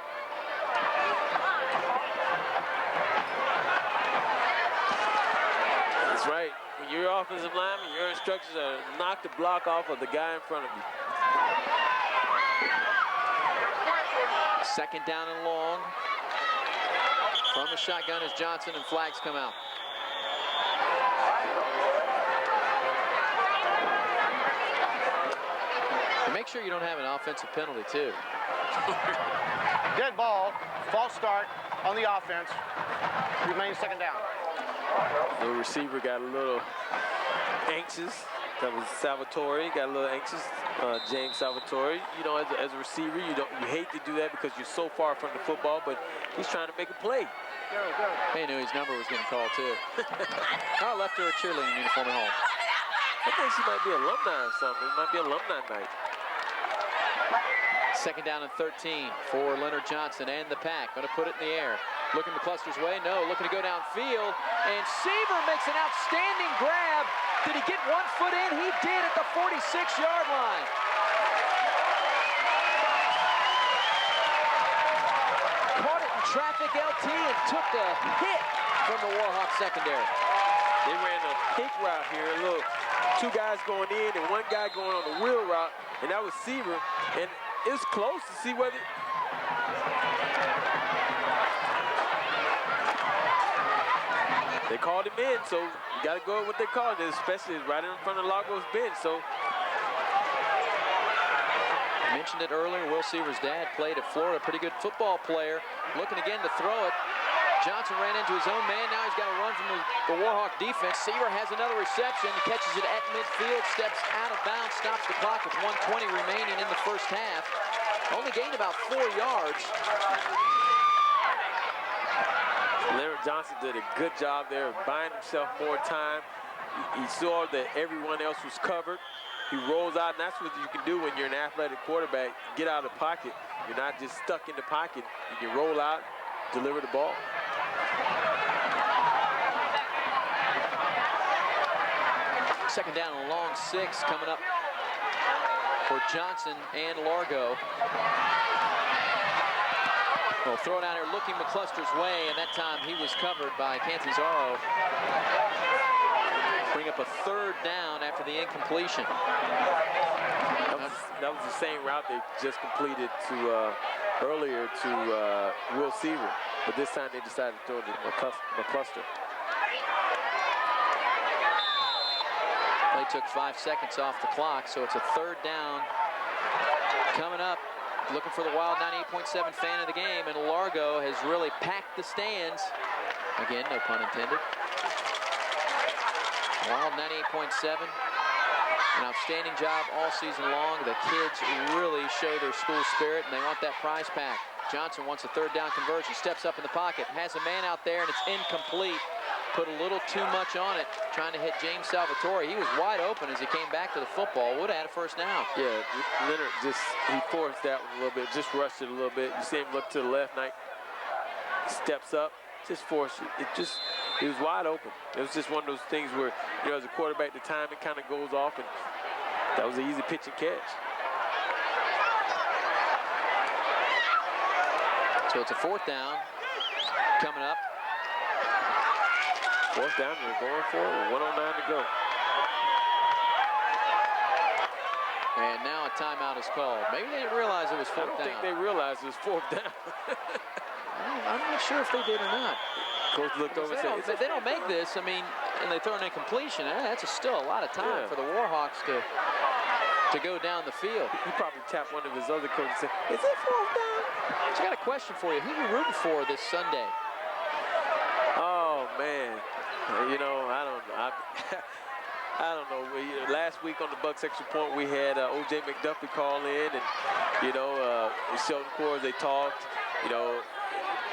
That's right. When you're offensive lineman, your instructions are knock the block off of the guy in front of you. Second down and long. From the shotgun is Johnson, and flags come out. And make sure you don't have an offensive penalty, too. Dead ball, false start on the offense. Remains second down. The receiver got a little anxious. That was Salvatore, got a little anxious. James Salvatore. You know, as a receiver, you hate to do that because you're so far from the football, but he's trying to make a play. He knew his number was getting called, too. I left her a cheerleading uniform at home. I think she might be alumni or something. It might be alumni night. Second down and 13 for Leonard Johnson and the Pack. Going to put it in the air. Looking McCluster's way. No, looking to go downfield. And Seaver makes an outstanding grab. Did he get 1 foot in? He did at the 46-yard line. Caught it in traffic, LT, and took the hit from the Warhawks secondary. They ran a pick route here. A little 2 guys going in and 1 guy going on the wheel route, and that was Seaver. And it was close to see whether they called him in, so you got to go with what they called it, especially right in front of Largo's bench. So I mentioned it earlier, Will Seaver's dad played at Florida, pretty good football player. Looking again to throw it. Johnson ran into his own man. Now he's got to run from the Warhawk defense. Seaver has another reception, catches it at midfield, steps out of bounds, stops the clock with 1:20 remaining in the first half. Only gained about 4 yards. Leonard Johnson did a good job there of buying himself more time. He saw that everyone else was covered. He rolls out, and that's what you can do when you're an athletic quarterback. Get out of the pocket. You're not just stuck in the pocket. You can roll out, deliver the ball. Second down and a long 6 coming up for Johnson and Largo. Well, throw it out here looking McCluster's way, and that time he was covered by Cantanzaro. Bring up a 3rd down after the incompletion. That was the same route they just completed to earlier to Will Seaver, but this time they decided to throw it to McCluster. They took 5 seconds off the clock, so it's a 3rd down coming up. Looking for the Wild 98.7 fan of the game, and Largo has really packed the stands. Again, no pun intended. Wild 98.7. An outstanding job all season long. The kids really show their school spirit, and they want that prize pack. Johnson wants a 3rd down conversion, steps up in the pocket, has a man out there, and it's incomplete. Put a little too much on it, trying to hit James Salvatore. He was wide open as he came back to the football. Would have had a 1st down. Yeah, Leonard he forced that one a little bit, just rushed it a little bit. You see him look to the left, Knight steps up, just forced it. He was wide open. It was just one of those things where, you know, as a quarterback, the time it kind of goes off, and that was an easy pitch and catch. So it's a 4th down coming up. 4th down, they're going for it. 1:09 to go. And now a timeout is called. Maybe they didn't realize it was 4th down. I don't think they realized it was 4th down. I'm not sure if they did or not. Coach looked over and said, they don't make this, I mean, and they throw an incompletion. That's still a lot of time for the Warhawks to go down the field. He probably tapped one of his other coaches and said, is it 4th down? So I got a question for you. Who are you rooting for this Sunday? Oh, man. You know, I don't know. I don't know. Last week on the Bucks Extra Point, we had O.J. McDuffie call in, and, you know, Shelton Cores, they talked. You know,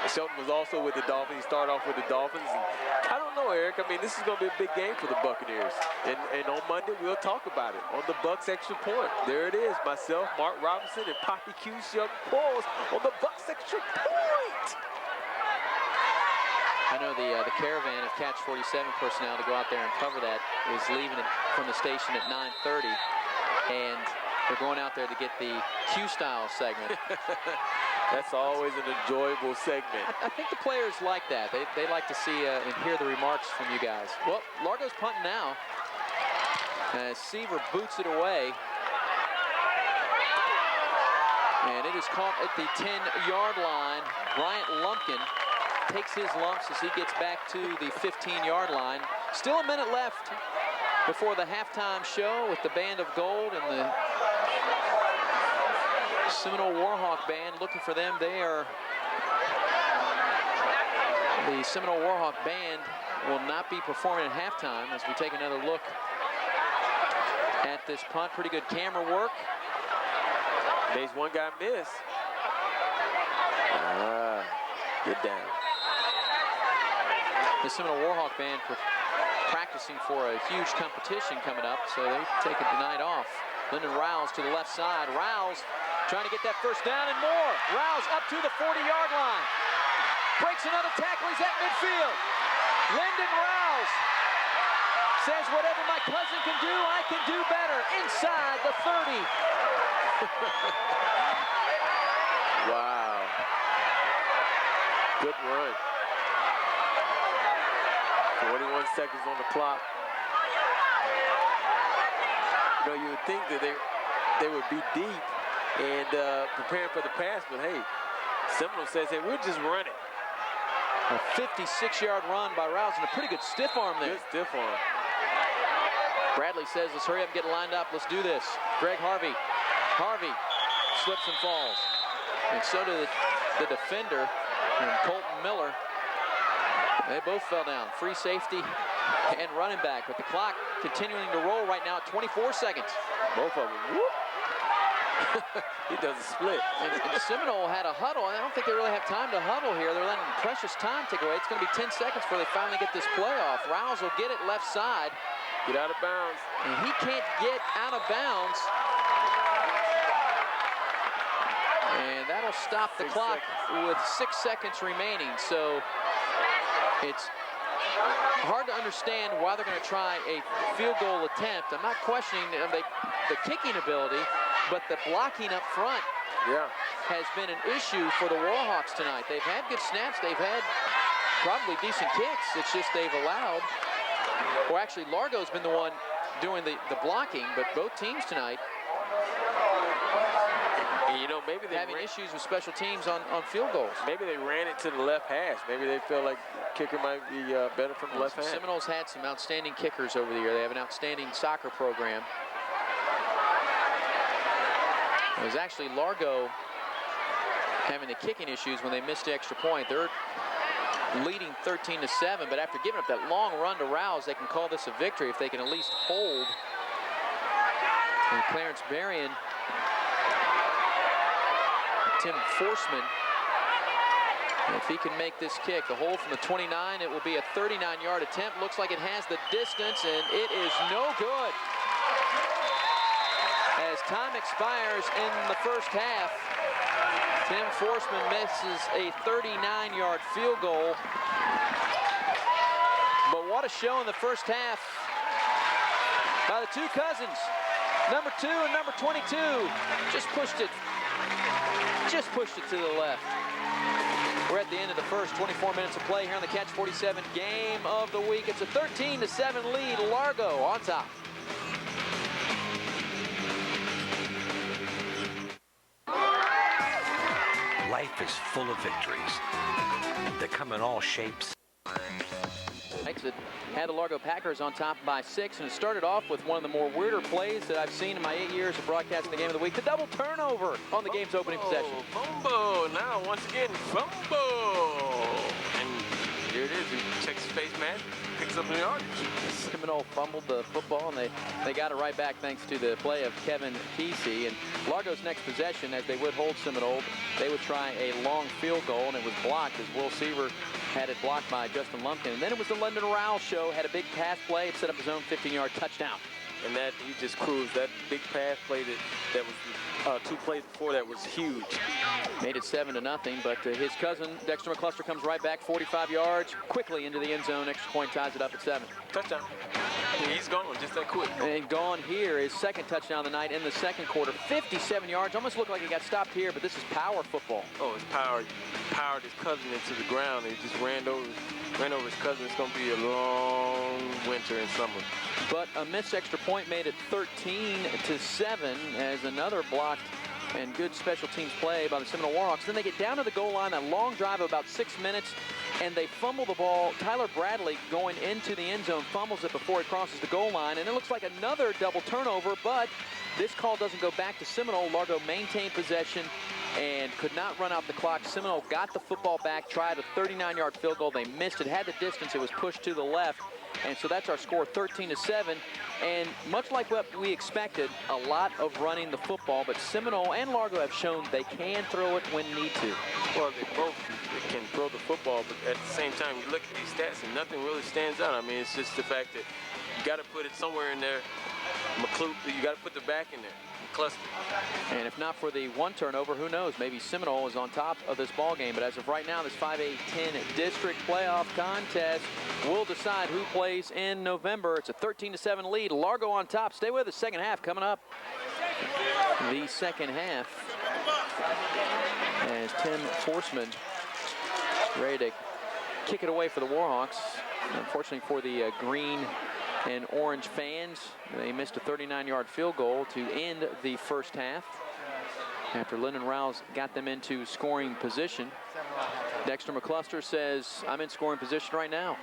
Shelton was also with the Dolphins. He started off with the Dolphins. And I don't know, Eric. I mean, this is going to be a big game for the Buccaneers. And on Monday, we'll talk about it on the Bucks Extra Point. There it is. Myself, Mark Robinson, and Poppy Q. Shelton Cores on the Bucks Extra Point. I know the caravan of Catch 47 personnel to go out there and cover that is leaving it from the station at 9:30, and they're going out there to get the Q-style segment. That's always an enjoyable segment. I think the players like that. They like to see and hear the remarks from you guys. Well, Largo's punting now. Seaver boots it away. And it is caught at the 10-yard line. Bryant Lumpkin takes his lumps as he gets back to the 15-yard line. Still a minute left before the halftime show with the Band of Gold and the Seminole Warhawk band. Looking for them. They are the Seminole Warhawk band will not be performing at halftime as we take another look at this punt. Pretty good camera work. There's one guy missed. Get down. The Seminole Warhawk band practicing for a huge competition coming up, so they've taken the night off. Lyndon Rouse to the left side. Rouse trying to get that 1st down and more. Rouse up to the 40-yard line. Breaks another tackle. He's at midfield. Lyndon Rouse says, whatever my cousin can do, I can do better. Inside the 30. Wow. Good run. 41 seconds on the clock. You know, you would think that they would be deep and preparing for the pass, but hey, Seminole says, hey, we'll just run it. A 56-yard run by Rouse and a pretty good stiff arm there. Good stiff arm. Bradley says, let's hurry up and get lined up. Let's do this. Greg Harvey. Harvey slips and falls. And so did the defender and Colton Miller. They both fell down. Free safety and running back. With the clock continuing to roll right now at 24 seconds. Both of them. Whoop. He does a split. And Seminole had a huddle. I don't think they really have time to huddle here. They're letting precious time tick away. It's going to be 10 seconds before they finally get this play off. Rouse will get it left side. Get out of bounds. And he can't get out of bounds. And that'll stop the clock with 6 seconds remaining. So it's hard to understand why they're going to try a field goal attempt. I'm not questioning the kicking ability, but the blocking up front has been an issue for the Warhawks tonight. They've had good snaps. They've had probably decent kicks. It's just they've allowed, or actually Largo's been the one doing the blocking, but both teams tonight. And And, you know, maybe they having issues with special teams on field goals. Maybe they ran it to the left hash. Maybe they feel like kicker might be better from the left hand. Seminoles had some outstanding kickers over the year. They have an outstanding soccer program. It was actually Largo having the kicking issues when they missed the extra point. They're leading 13-7, but after giving up that long run to Rouse, they can call this a victory if they can at least hold. And Clarence Berrien, Tim Forsman, if he can make this kick, the hold from the 29, it will be a 39-yard attempt. Looks like it has the distance, and it is no good. As time expires in the first half, Tim Forsman misses a 39-yard field goal. But what a show in the first half by the two cousins. Number 2 and number 22 just pushed it to the left. We're at the end of the first 24 minutes of play here on the Catch 47 game of the week. It's a 13-7 lead, Largo on top. Life is full of victories. They come in all shapes. It had the Largo Packers on top by 6, and it started off with one of the more weirder plays that I've seen in my 8 years of broadcasting the game of the week. The double turnover on the game's opening possession. Fumble, now once again, fumble. And here it is, he checks his face, man, picks up the yardage. Seminole fumbled the football, and they got it right back thanks to the play of Kevin Kesey. And Largo's next possession, as they would hold Seminole, they would try a long field goal, and it was blocked as Will Seaver had it blocked by Justin Lumpkin. And then it was the London Rouse show, had a big pass play, it set up his own 15-yard touchdown. And that he just cruised. That big pass play that was 2 plays before that was huge. Made it 7-0, but his cousin Dexter McCluster comes right back 45 yards quickly into the end zone. Extra point ties it up at 7. Touchdown. He's gone just that quick. And gone here, his second touchdown of the night in the second quarter. 57 yards, almost looked like he got stopped here, but this is power football. Oh, it's power. Powered his cousin into the ground. He just ran over his cousin. It's going to be a long winter and summer. But a missed extra point made it 13-7 as another blocked and good special teams play by the Seminole Warhawks. Then they get down to the goal line, that long drive of about 6 minutes, and they fumble the ball. Tyler Bradley going into the end zone fumbles it before he crosses the goal line, and it looks like another double turnover, but this call doesn't go back to Seminole. Largo maintained possession and could not run out the clock. Seminole got the football back, tried a 39-yard field goal. They missed it, had the distance, it was pushed to the left. And so that's our score, 13-7. And much like what we expected, a lot of running the football, but Seminole and Largo have shown they can throw it when need to. Well, they both can throw the football, but at the same time, you look at these stats and nothing really stands out. I mean, it's just the fact that you got to put it somewhere in there. You got to put the back in there. Cluster. And if not for the one turnover, who knows? Maybe Seminole is on top of this ball game. But as of right now, this 5A-10 district playoff contest will decide who plays in November. It's a 13-7 lead. Largo on top. Stay with us. Second half coming up. The second half, as Tim Forsman ready to kick it away for the Warhawks. Unfortunately for the green and orange fans, they missed a 39-yard field goal to end the first half after Lyndon Rouse got them into scoring position. Dexter McCluster says, I'm in scoring position right now,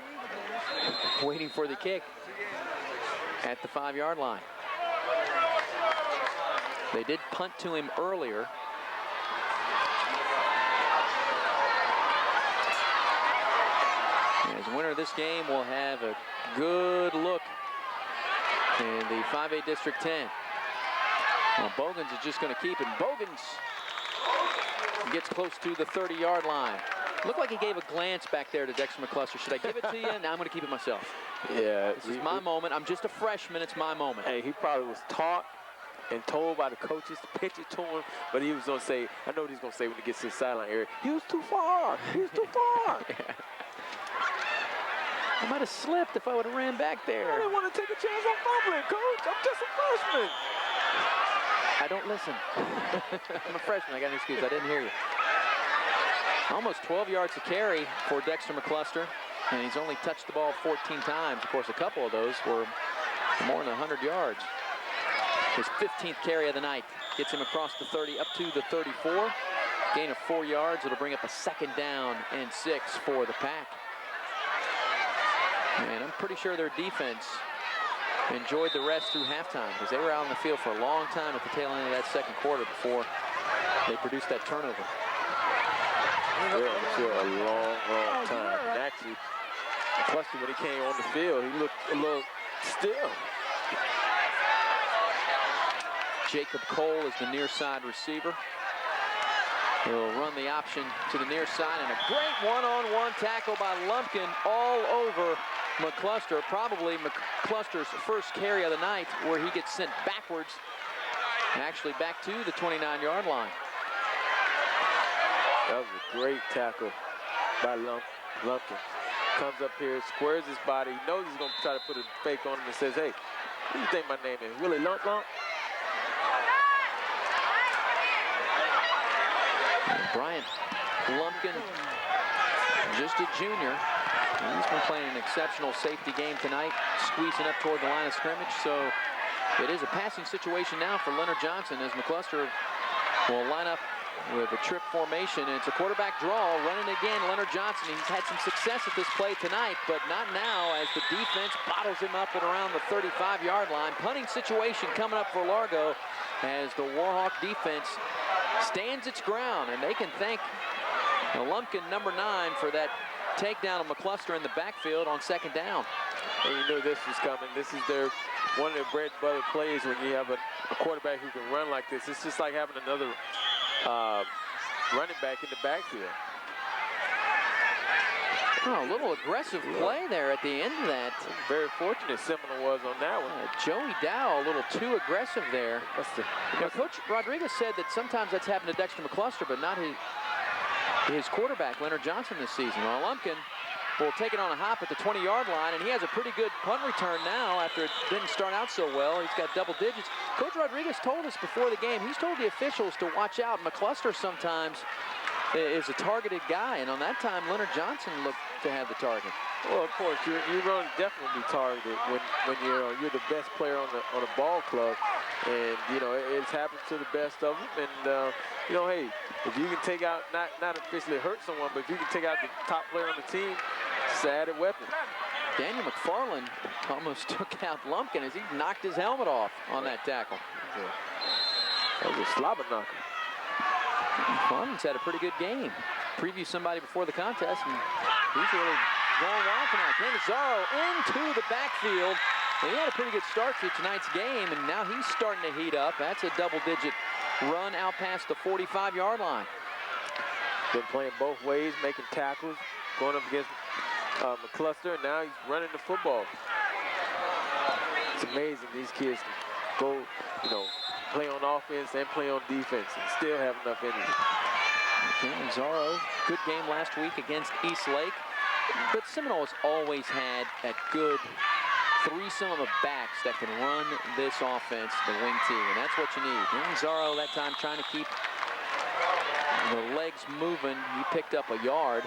waiting for the kick at the 5-yard line. They did punt to him earlier. As winner of this game will have a good look in the 5A District 10. Well, Bogans is just going to keep it. Bogans gets close to the 30-yard line. Looked like he gave a glance back there to Dexter McCluster. Should I give it to you? Now I'm going to keep it myself. Yeah. This is my moment. I'm just a freshman. It's my moment. Hey, he probably was taught and told by the coaches to pitch it to him, but he was going to say, I know what he's going to say when he gets to the sideline area. He was too far. He was too far. Yeah. I might have slipped if I would have ran back there. I didn't want to take a chance on fumbling, coach. I'm just a freshman. I don't listen. I'm a freshman. I got an excuse. I didn't hear you. Almost 12 yards to carry for Dexter McCluster, and he's only touched the ball 14 times. Of course, a couple of those were more than 100 yards. His 15th carry of the night. Gets him across the 30 up to the 34. Gain of 4 yards. It'll bring up a 2nd down and 6 for the Pack. And I'm pretty sure their defense enjoyed the rest through halftime because they were out on the field for a long time at the tail end of that 2nd quarter before they produced that turnover. They were on the field a long time. And actually, McCluster, when he came on the field, he looked a little still. Jacob Cole is the near side receiver. He'll run the option to the near side, and a great one-on-one tackle by Lumpkin all over McCluster. Probably McCluster's first carry of the night where he gets sent backwards, actually back to the 29-yard line. That was a great tackle by Lumpkin. Comes up here, squares his body. He knows he's going to try to put a fake on him and says, hey, what do you think my name is? Willie Lump? Bryant Lumpkin, just a junior. He's been playing an exceptional safety game tonight, squeezing up toward the line of scrimmage. So it is a passing situation now for Leonard Johnson as McCluster will line up with a trip formation. And it's a quarterback draw, running again. Leonard Johnson, he's had some success at this play tonight, but not now as the defense bottles him up at around the 35-yard line. Punting situation coming up for Largo as the Warhawk defense stands its ground, and they can thank Lumpkin, number 9, for that takedown of McCluster in the backfield on 2nd down. And you knew this was coming. This is one of their bread and butter plays when you have a quarterback who can run like this. It's just like having another running back in the backfield. Oh, a little aggressive play there at the end of that. Very fortunate Seminole was on that one. Joey Dow a little too aggressive there. Coach Rodriguez said that sometimes that's happened to Dexter McCluster, but not his quarterback, Leonard Johnson, this season. Well, Lumpkin will take it on a hop at the 20-yard line, and he has a pretty good punt return now after it didn't start out so well. He's got double digits. Coach Rodriguez told us before the game, he's told the officials to watch out. McCluster sometimes is a targeted guy, and on that time, Leonard Johnson looked to have the target. Well, of course, you're going to definitely be targeted when you're the best player on a ball club, and it's happened to the best of them. And hey, if you can take out not officially hurt someone, but if you can take out the top player on the team, it's an added weapon. Daniel McFarland almost took out Lumpkin as he knocked his helmet off on that tackle. That was a slobber knocker. McFarland's had a pretty good game. Previewed somebody before the contest, and he's really going wild tonight. Canizaro into the backfield. And he had a pretty good start to tonight's game, and now he's starting to heat up. That's a double-digit run out past the 45-yard line. Been playing both ways, making tackles, going up against McCluster, and now he's running the football. It's amazing these kids can go, play on offense and play on defense and still have enough energy. Canizaro, good game last week against East Lake, but Seminole has always had that good threesome of backs that can run this offense, the wing team, and that's what you need. Canizaro that time trying to keep the legs moving. He picked up a yard.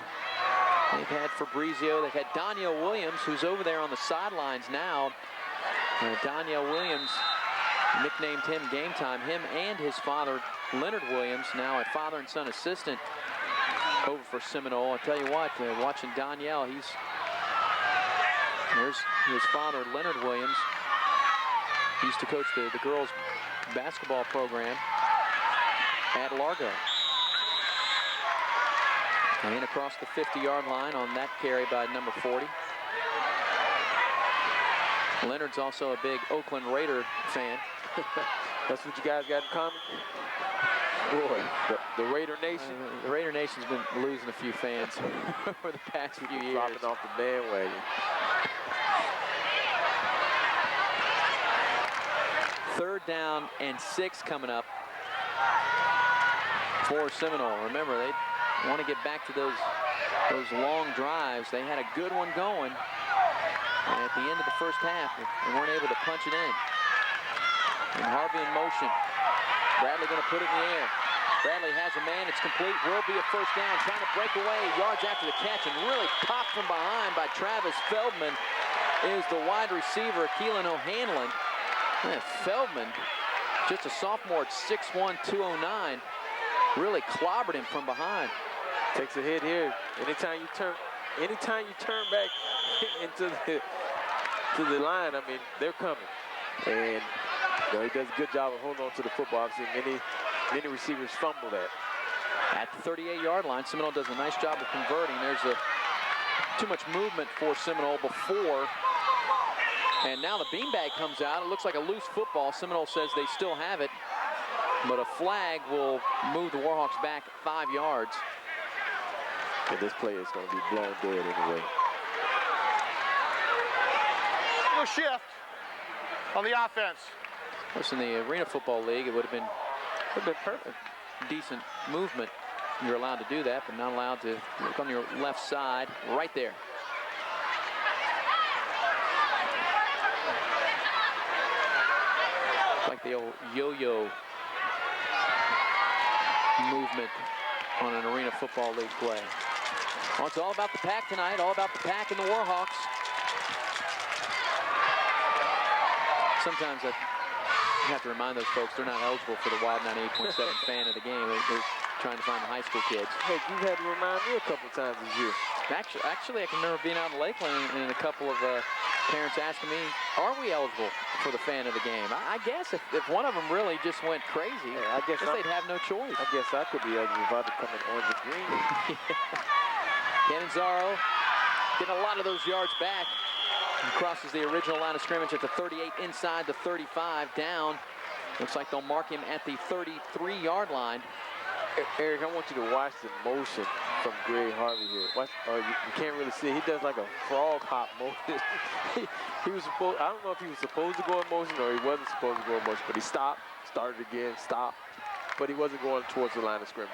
They've had Fabrizio, they've had Daniel Williams, who's over there on the sidelines now. Daniel Williams, nicknamed him Game Time, him and his father, Leonard Williams, now a father and son assistant over for Seminole. I'll tell you what, watching Daniel, there's his father, Leonard Williams. He used to coach the girls' basketball program at Largo. And across the 50-yard line on that carry by number 40. Leonard's also a big Oakland Raider fan. That's what you guys got in common? Boy, the Raider Nation. The Raider Nation's been losing a few fans over the past few years. Dropping off the bandwagon. Third down and 6 coming up for Seminole. Remember, they want to get back to those long drives. They had a good one going, and at the end of the first half, they weren't able to punch it in. And Harvey in motion. Bradley going to put it in the air. Bradley has a man. It's complete. Will be a first down. Trying to break away. Yards after the catch, and really popped from behind by Travis Feldman is the wide receiver, Keelan O'Hanlon. And Feldman just a sophomore at 6'1", 209, really clobbered him from behind. Takes a hit here. Anytime you turn back into the line, I mean, they're coming. And you know, he does a good job of holding on to the football. I've seen many receivers fumble that. At the 38-yard line, Seminole does a nice job of converting. There's too much movement for Seminole before. And now the beanbag comes out. It looks like a loose football. Seminole says they still have it, but a flag will move the Warhawks back 5 yards. And this play is going to be blown dead anyway. Little shift on the offense. Of course, in the Arena Football League, it would have been perfect. Decent movement. You're allowed to do that, but not allowed to look on your left side right there. Like the old yo-yo movement on an Arena Football League play. Well, it's all about the pack tonight, all about the pack and the Warhawks. Sometimes I have to remind those folks they're not eligible for the Wild 98.7 fan of the game. They're trying to find the high school kids. Heck, you've had to remind me a couple of times this year. Actually, I can remember being out in Lakeland and a couple of parents asking me, are we eligible for the fan of the game? I guess if one of them really just went crazy, I guess they'd have no choice. I guess I could be eligible if I had to come in orange and green. Canonzaro getting a lot of those yards back. He crosses the original line of scrimmage at the 38 inside the 35 down. Looks like they'll mark him at the 33-yard line. Eric, I want you to watch the motion from Greg Harvey here. You can't really see it. He does like a frog hop motion. he was supposed, I don't know if he was supposed to go in motion or he wasn't supposed to go in motion, but he stopped, started again, stopped, but he wasn't going towards the line of scrimmage.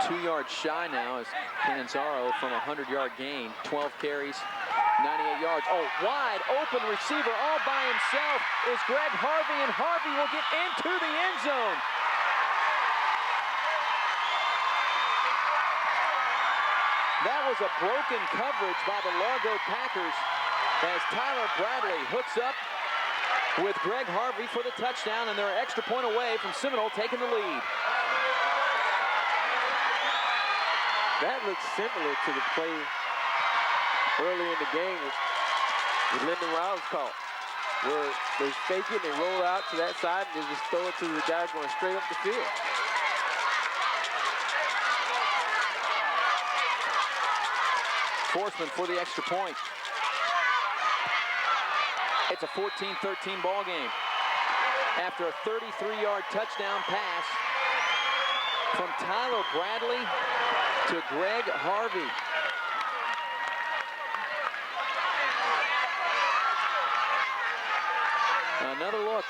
2 yards shy now is Canonzaro from a 100-yard gain. 12 carries, 98 yards. Oh, wide open receiver all by himself is Greg Harvey, and Harvey will get into the end zone. That was a broken coverage by the Largo Packers as Tyler Bradley hooks up with Greg Harvey for the touchdown, and they're an extra point away from Seminole taking the lead. That looks similar to the play early in the game with Lyndon Riles caught, where they fake it and roll out to that side and they just throw it to the guy going straight up the field. Forsman for the extra point. It's a 14-13 ball game. After a 33-yard touchdown pass from Tyler Bradley to Greg Harvey. Another look.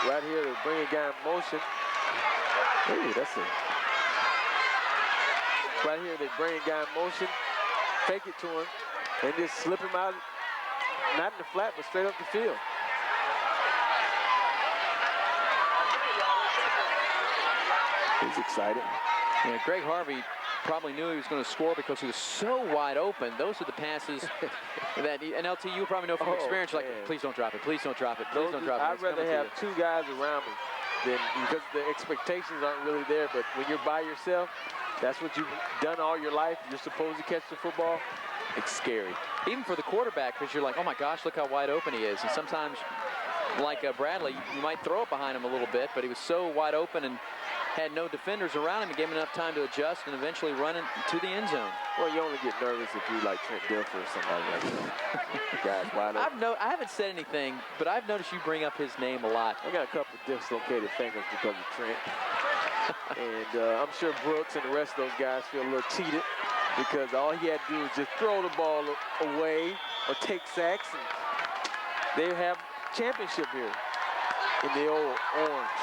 Right here, they bring a guy in motion. Ooh, that's it. Right here, they bring a guy in motion, take it to him, and just slip him out, not in the flat, but straight up the field. He's excited. Yeah, Greg Harvey probably knew he was going to score because he was so wide open. Those are the passes that, and LT, you probably know from experience, like, please don't drop it, please don't drop it, please don't drop it. I'd rather have two guys around me than, because the expectations aren't really there, but when you're by yourself, that's what you've done all your life. You're supposed to catch the football. It's scary. Even for the quarterback, because you're like, oh my gosh, look how wide open he is. And sometimes, like Bradley, you might throw it behind him a little bit, but he was so wide open and had no defenders around him and gave him enough time to adjust and eventually run into the end zone. Well, you only get nervous if you like Trent Dilfer or somebody like that. Guys wide open. I haven't said anything, but I've noticed you bring up his name a lot. I got a couple of dislocated fingers because of Trent. And I'm sure Brooks and the rest of those guys feel a little cheated because all he had to do was just throw the ball away or take sacks, and they have championship here in the old orange.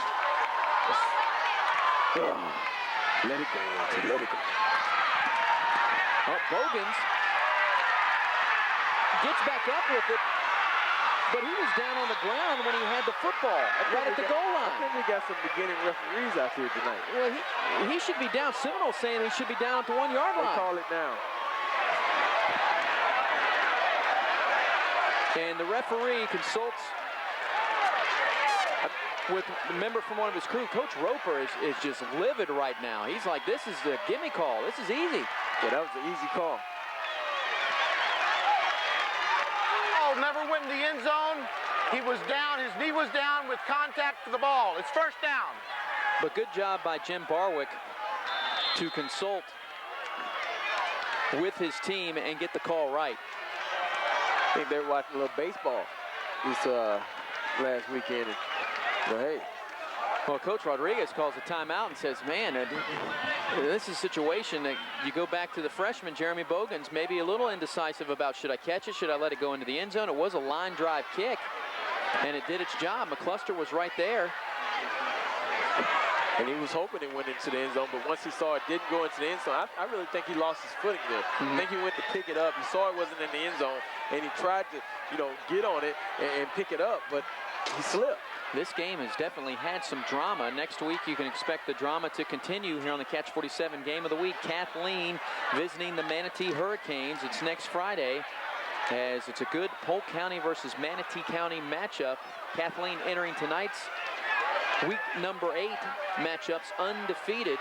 Let it go, let it go. Oh, Bogans gets back up with it, but he was down on the ground when he had the football right at the goal line. I think we got some beginning referees out here tonight. Well, he should be down. Seminole saying he should be down at the 1 yard line. They call it now. And the referee consults with a member from one of his crew. Coach Roper is just livid right now. He's like, this is a gimme call. This is easy. Yeah, that was an easy call. Oh, never went in the end zone. He was down. His knee was down with contact to the ball. It's first down. But good job by Jim Barwick to consult with his team and get the call right. I think they were watching a little baseball this last weekend. But hey. Well, Coach Rodriguez calls a timeout and says, man, this is a situation that you go back to the freshman, Jeremy Bogans, maybe a little indecisive about should I catch it, should I let it go into the end zone? It was a line drive kick, and it did its job. McCluster was right there. And he was hoping it went into the end zone, but once he saw it didn't go into the end zone, I really think he lost his footing there. I think he went to pick it up. He saw it wasn't in the end zone, and he tried to, get on it and pick it up, but he slipped. This game has definitely had some drama. Next week, you can expect the drama to continue here on the Catch 47 Game of the Week. Kathleen visiting the Manatee Hurricanes. It's next Friday, as it's a good Polk County versus Manatee County matchup. Kathleen entering tonight's week number 8 matchups undefeated.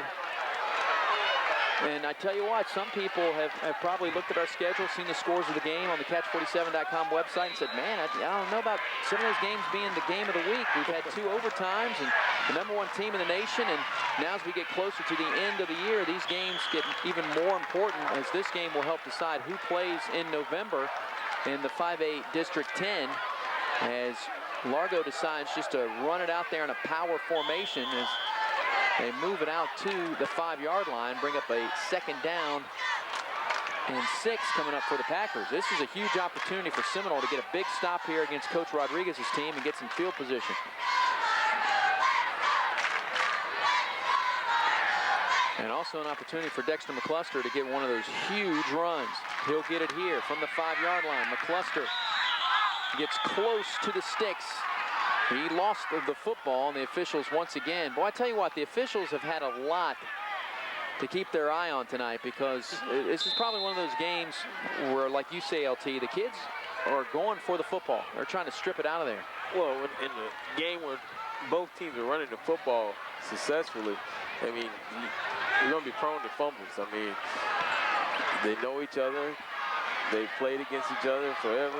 And I tell you what, some people have probably looked at our schedule, seen the scores of the game on the Catch47.com website and said, man, I don't know about some of those games being the game of the week. We've had 2 overtimes and the #1 team in the nation. And now as we get closer to the end of the year, these games get even more important, as this game will help decide who plays in November in the 5A District 10, as Largo decides just to run it out there in a power formation as they move it out to the 5-yard line, bring up a 2nd down and 6 coming up for the Packers. This is a huge opportunity for Seminole to get a big stop here against Coach Rodriguez's team and get some field position. And also an opportunity for Dexter McCluster to get one of those huge runs. He'll get it here from the 5-yard line. McCluster gets close to the sticks. He lost the football, and the officials once again. Boy, I tell you what, the officials have had a lot to keep their eye on tonight, because this is probably one of those games where, like you say, LT, the kids are going for the football. They're trying to strip it out of there. Well, in the game where both teams are running the football successfully, I mean, you're going to be prone to fumbles. I mean, they know each other. They played against each other forever,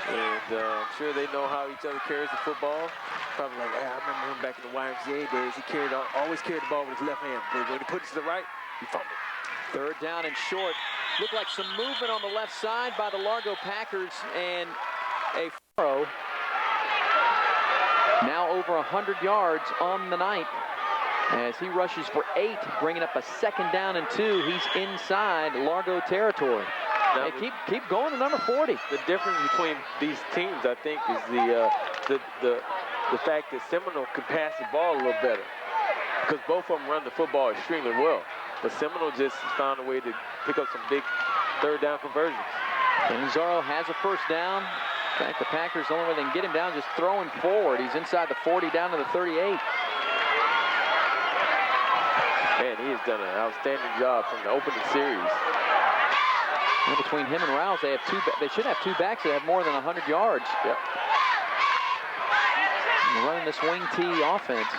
and I'm sure they know how each other carries the football. Probably like, I remember him back in the YMCA days. He always carried the ball with his left hand, but when he put it to the right, he fumbled. 3rd down and short. Looked like some movement on the left side by the Largo Packers, and a throw. Now over 100 yards on the night, as he rushes for 8, bringing up a 2nd down and 2. He's inside Largo territory. Now, hey, keep going to number 40. The difference between these teams, I think, is the fact that Seminole can pass the ball a little better, because both of them run the football extremely well. But Seminole just found a way to pick up some big 3rd down conversions. And Nazaro has a 1st down. In fact, the Packers, the only way they can get him down is just throwing forward. He's inside the 40 down to the 38. Man, he has done an outstanding job from the opening series. And between him and Rouse, they should have 2 backs that have more than 100 yards. Yep. And running this wing T offense.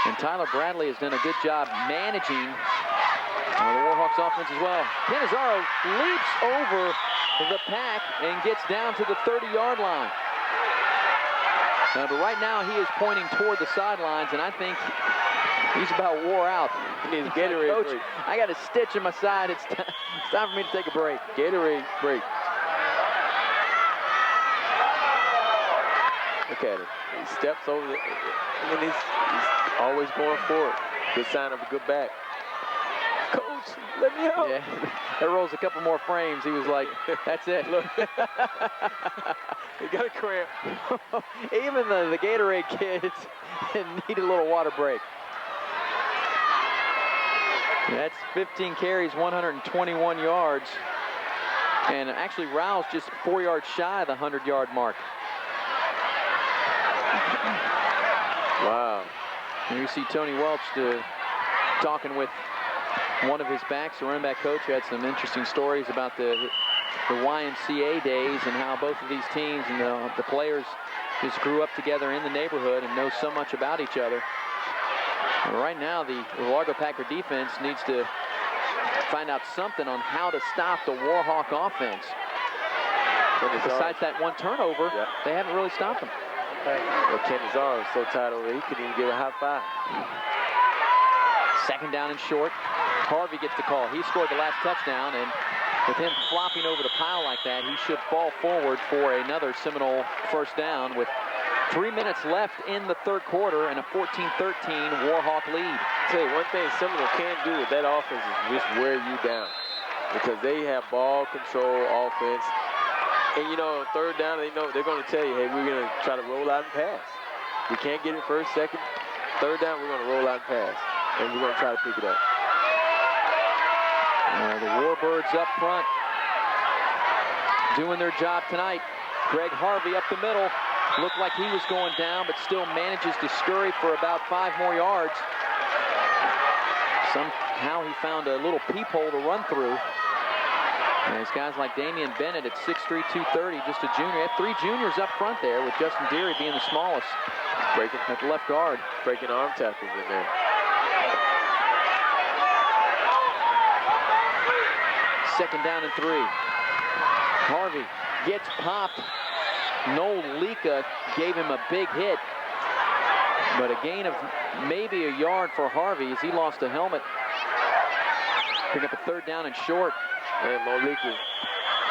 And Tyler Bradley has done a good job managing the Warhawks offense as well. Canizaro leaps over the pack and gets down to the 30-yard line. But right now he is pointing toward the sidelines, and I think he's about wore out. He needs Gatorade Coach, break. I got a stitch in my side. It's time for me to take a break. Gatorade break. Look at him. He steps over the, I mean, he's always going for it. Good sign of a good back. Coach, let me out. Yeah, that rolls a couple more frames. He was like, that's it. Look. He got a cramp. Even the Gatorade kids need a little water break. That's 15 carries, 121 yards. And actually, Rouse just 4 yards shy of the 100-yard mark. Wow. And you see Tony Welch talking with one of his backs, the running back coach, who had some interesting stories about the the YMCA days and how both of these teams and the players just grew up together in the neighborhood and know so much about each other. And right now, the Largo Packer defense needs to find out something on how to stop the Warhawk offense. Besides that one turnover, they haven't really stopped them. Well, Canizaro is so tired over there, he couldn't even give a high five. Second down and short. Harvey gets the call. He scored the last touchdown, and with him flopping over the pile like that, he should fall forward for another Seminole first down with 3 minutes left in the third quarter and a 14-13 Warhawk lead. I'll tell you one thing Seminole can't do with that offense is just wear you down, because they have ball control offense. And you know, third down, they know they're going to tell you, hey, we're going to try to roll out and pass. We can't get it first, second, third down, we're going to roll out and pass. And we're going to try to pick it up. The Warbirds up front doing their job tonight. Greg Harvey up the middle. Looked like he was going down, but still manages to scurry for about 5 more yards. Somehow he found a little peephole to run through. And it's guys like Damian Bennett at 6'3", 230, just a junior. They have 3 juniors up front there, with Justin Deary being the smallest. Breaking at the left guard. Breaking arm tackles in there. Second down and 3. Harvey gets popped. Noel Lika gave him a big hit, but a gain of maybe a yard for Harvey as he lost a helmet. Pick up a third down and short. Man, Molika,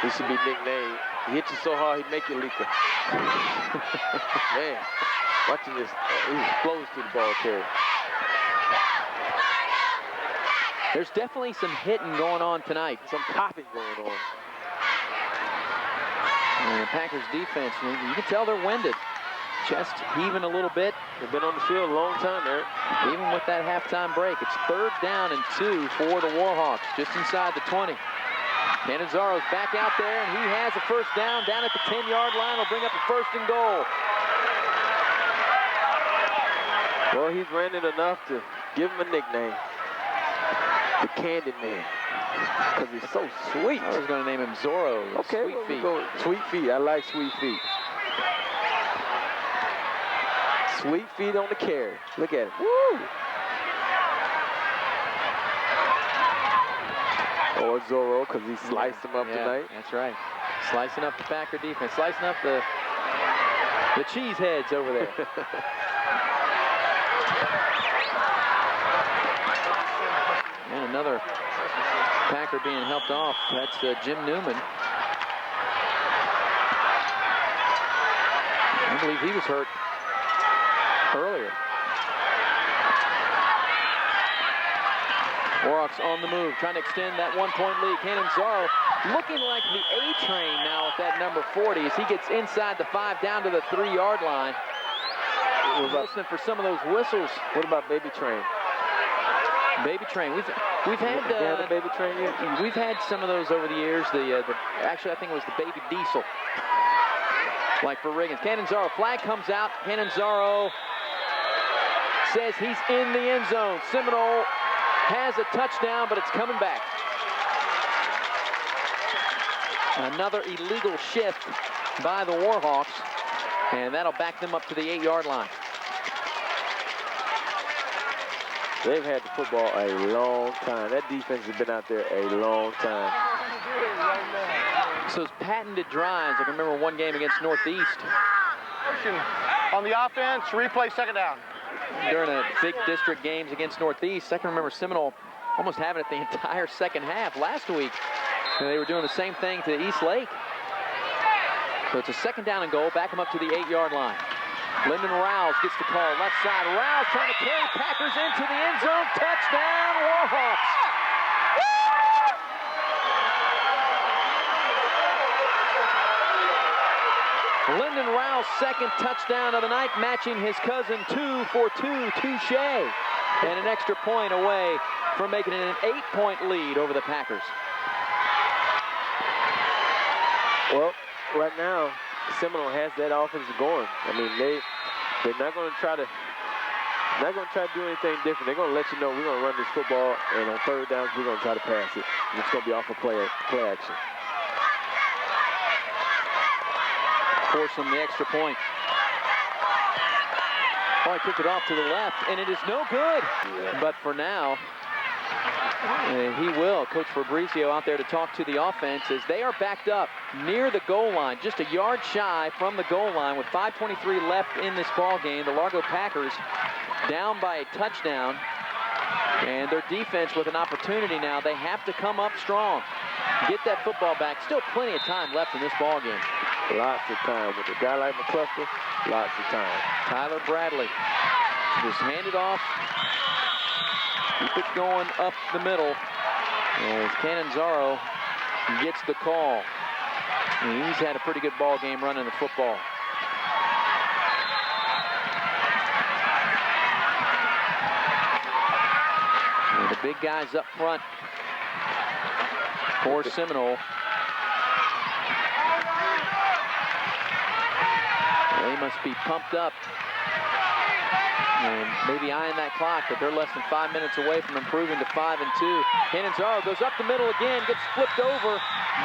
he should be nicknamed. He hit you so hard, he'd make you Lika. Man, watching this, he explodes to the ball carrier. There's definitely some hitting going on tonight. Some popping going on. And the Packers defense, you can tell they're winded. Chest heaving a little bit. They've been on the field a long time, Eric. Even with that halftime break. It's third down and 2 for the Warhawks, just inside the 20. Canizzaro's back out there, and he has a first down at the 10-yard line. Will bring up a 1st and goal. Well, he's ran it enough to give him a nickname. The Candy Man. Because he's so sweet. I was going to name him Zorro. Okay, Sweet feet. Sweet feet. I like sweet feet. Sweet feet on the carry. Look at him. Woo! Or Zorro, because he sliced him up tonight. That's right. Slicing up the Packer defense. Slicing up the cheese heads over there. And another Packer being helped off. That's Jim Newman. I believe he was hurt earlier. Warhawks on the move, trying to extend that 1-point lead. Canizaro looking like the A-train now with that number 40 as he gets inside the 5 down to the 3-yard line. Listening for some of those whistles. What about Baby Train? Baby Train. We've had the Baby Train yet? We've had some of those over the years. Actually, I think it was the Baby Diesel. Like for Riggins. Canizaro, flag comes out. Canizaro says he's in the end zone. Seminole has a touchdown, but it's coming back. Another illegal shift by the Warhawks, and that'll back them up to the 8-yard line. They've had the football a long time. That defense has been out there a long time. So those patented drives, I can remember one game against Northeast. On the offense, replay second down. During the big district games against Northeast, I can remember Seminole almost having it the entire second half last week. And they were doing the same thing to East Lake. So it's a second down and goal, back them up to the 8-yard line. Lyndon Rouse gets the call, left side. Rouse trying to carry Packers into the end zone. Touchdown, Warhawks. Lyndon Rouse, second touchdown of the night, matching his cousin 2-for-2, Touche. And an extra point away from making it an 8-point lead over the Packers. Well, right now, Seminole has that offense going. I mean, they're not going to try to do anything different. They're going to let you know we're going to run this football, and on third downs we're going to try to pass it. And it's going to be off of play action. force them the extra point. Oh, he kicked it off to the left, and it is no good. But for now, he will. Coach Fabrizio out there to talk to the offense as they are backed up near the goal line, just a yard shy from the goal line with 5:23 left in this ball game. The Largo Packers down by a touchdown, and their defense with an opportunity now. They have to come up strong, get that football back. Still plenty of time left in this ball game. Lots of time. With a guy like McCluster, lots of time. Tyler Bradley just hand it off. Keep it going up the middle as Canonzaro gets the call. And he's had a pretty good ball game running the football. And the big guys up front for Seminole. They must be pumped up and maybe eyeing that clock, but they're less than 5 minutes away from improving to 5-2. Canonzaro goes up the middle again, gets flipped over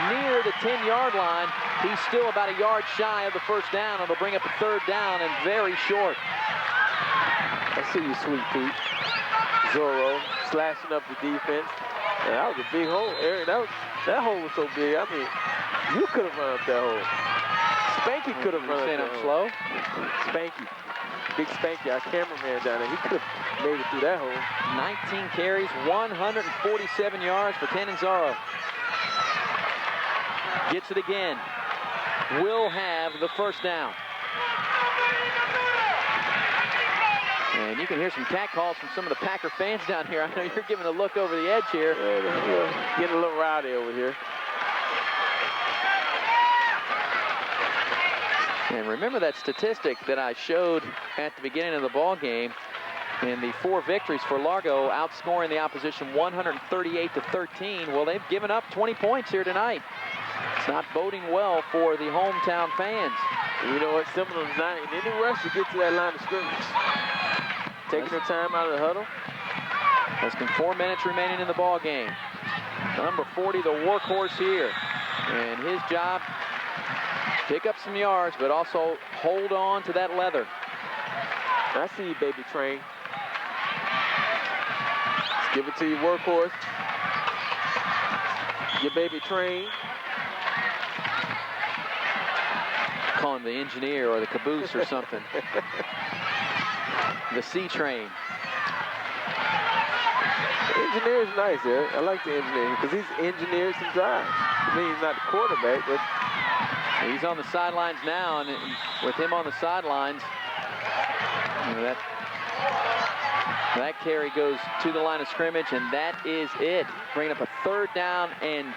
near the 10-yard line. He's still about a yard shy of the first down. It'll bring up a third down and very short. I see you, Sweet Pete. Zorro slashing up the defense. And that was a big hole, Eric. That hole was so big. I mean, you could have run up that hole. Spanky could have run up that hole. Slow. Spanky. Big Spanky, our cameraman down there. He could have made it through that hole. 19 carries, 147 yards for Canonzaro. Gets it again. Will have the first down. And you can hear some cat calls from some of the Packer fans down here. I know you're giving a look over the edge here. Yeah, getting a little rowdy over here. And remember that statistic that I showed at the beginning of the ball game in the 4 victories for Largo, outscoring the opposition 138-13. Well, they've given up 20 points here tonight. It's not boding well for the hometown fans. And you know what? Seminole's not in any rush to get to that line of scrimmage. Taking their time out of the huddle. Less than 4 minutes remaining in the ball game. Number 40, the workhorse here. And his job, pick up some yards, but also hold on to that leather. I see you, baby train. Let's give it to your workhorse. Your baby train. Call him the engineer or the caboose or something. The C-train. The engineer is nice, Eric. I like the engineer because he's engineered some drives. I mean, he's not the quarterback, but he's on the sidelines now, and with him on the sidelines, you know, that carry goes to the line of scrimmage, and that is it. Bringing up a third down and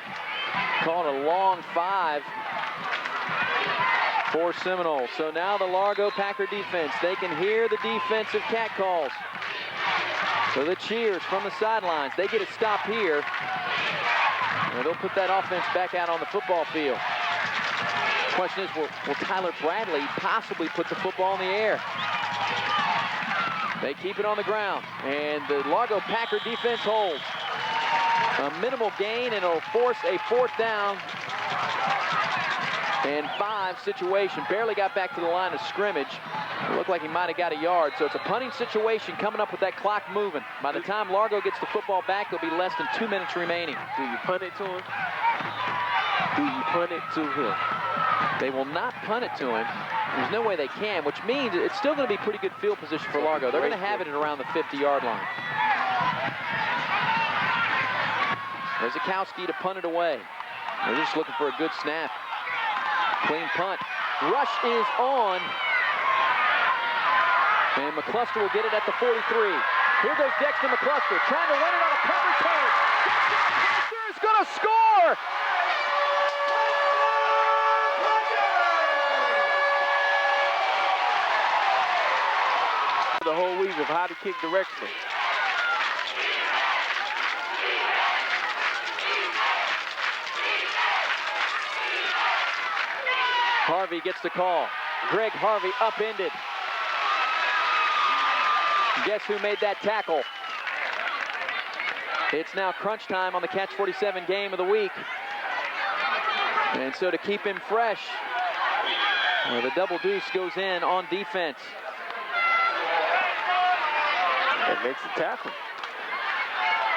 calling a long 5 for Seminole. So now the Largo Packer defense, they can hear the defensive cat calls. So the cheers from the sidelines, they get a stop here. And they'll put that offense back out on the football field. Question is, will Tyler Bradley possibly put the football in the air? They keep it on the ground, and the Largo Packer defense holds. A minimal gain, and it'll force a 4th down and 5 situation. Barely got back to the line of scrimmage. It looked like he might have got a yard, so it's a punting situation coming up with that clock moving. By the time Largo gets the football back, there'll be less than 2 minutes remaining. do you punt it to him? Do you punt it to him? They will not punt it to him. There's no way they can, which means it's still going to be pretty good field position for Largo. They're going to have it at around the 50-yard line. There's Akowski to punt it away. They're just looking for a good snap. Clean punt. Rush is on. And McCluster will get it at the 43. Here goes Dexter McCluster trying to win it on a punt return. Dexter McCluster is going to score! The whole week of how to kick directional. Harvey gets the call. Greg Harvey upended. Guess who made that tackle? It's now crunch time on the Catch 47 game of the week. And so to keep him fresh, The double deuce goes in on defense. That makes a tackle.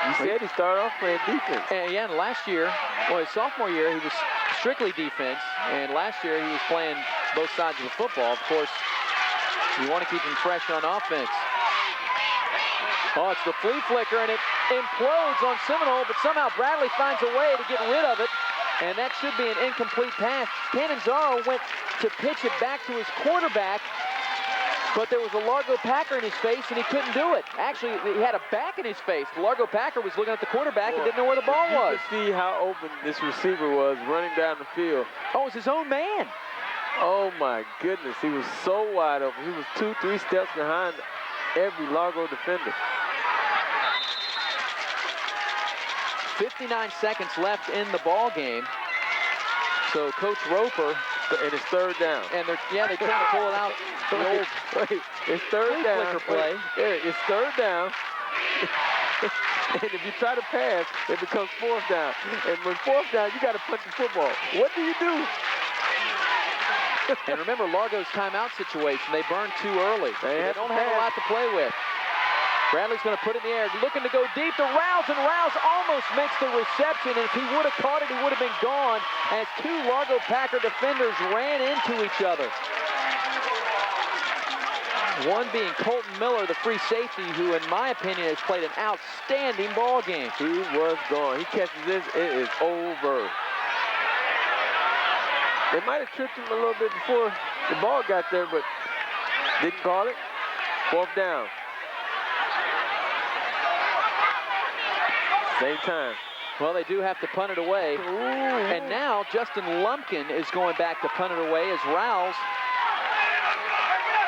You said he started off playing defense. And yeah, and last year, well, his sophomore year, he was strictly defense. And last year, he was playing both sides of the football. Of course, you want to keep him fresh on offense. Oh, it's the flea flicker, and it implodes on Seminole, but somehow Bradley finds a way to get rid of it. And that should be an incomplete pass. Canonzaro went to pitch it back to his quarterback, but there was a Largo Packer in his face, and he couldn't do it. Actually, he had a back in his face. The Largo Packer was looking at the quarterback and didn't know where the ball was. You could see how open this receiver was running down the field. Oh, it was his own man. Oh, my goodness. He was so wide open. He was 2-3 steps behind every Largo defender. 59 seconds left in the ball game. So Coach Roper, and it's third down. And they're trying to pull it out. The old it's third down. Flicker play. It's third down. And if you try to pass, it becomes fourth down. And when fourth down, you got to punt the football. What do you do? And remember Largo's timeout situation. They burned too early. They don't have a lot to play with. Bradley's going to put it in the air, looking to go deep to Rouse, and Rouse almost makes the reception. And if he would have caught it, he would have been gone as two Largo Packer defenders ran into each other. One being Colton Miller, the free safety, who, in my opinion, has played an outstanding ball game. He was gone. He catches this, it is over. They might have tripped him a little bit before the ball got there, but didn't call it. Fourth down. Same time. Well, they do have to punt it away. Ooh. And now Justin Lumpkin is going back to punt it away as Rouse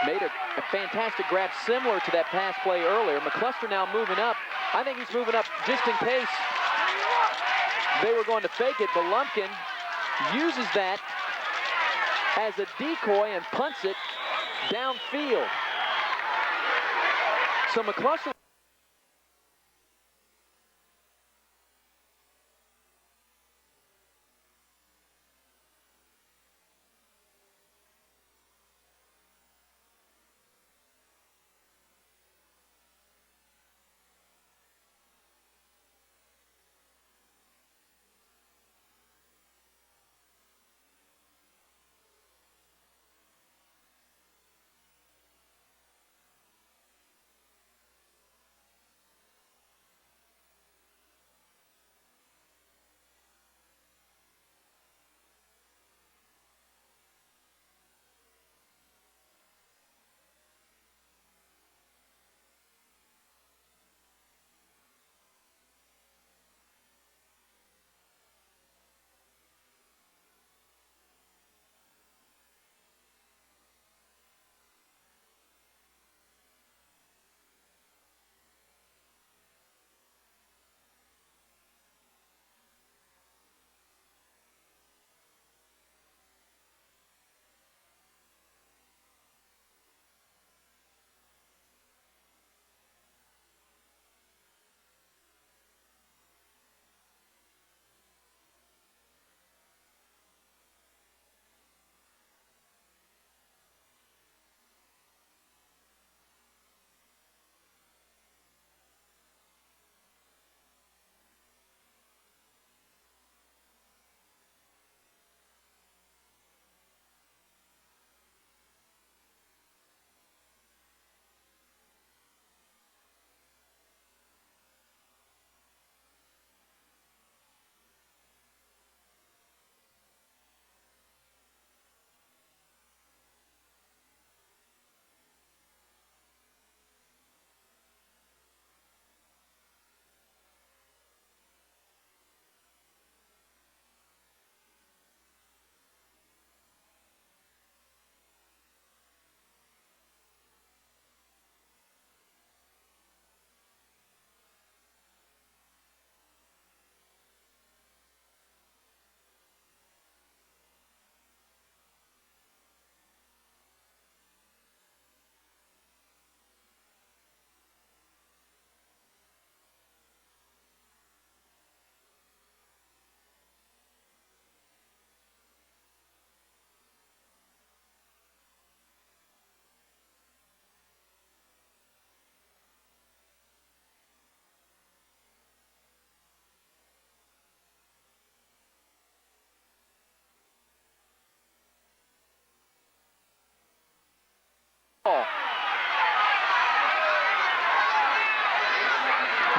made a fantastic grab similar to that pass play earlier. McCluster now moving up. I think he's moving up just in case they were going to fake it, but Lumpkin uses that as a decoy and punts it downfield. So McCluster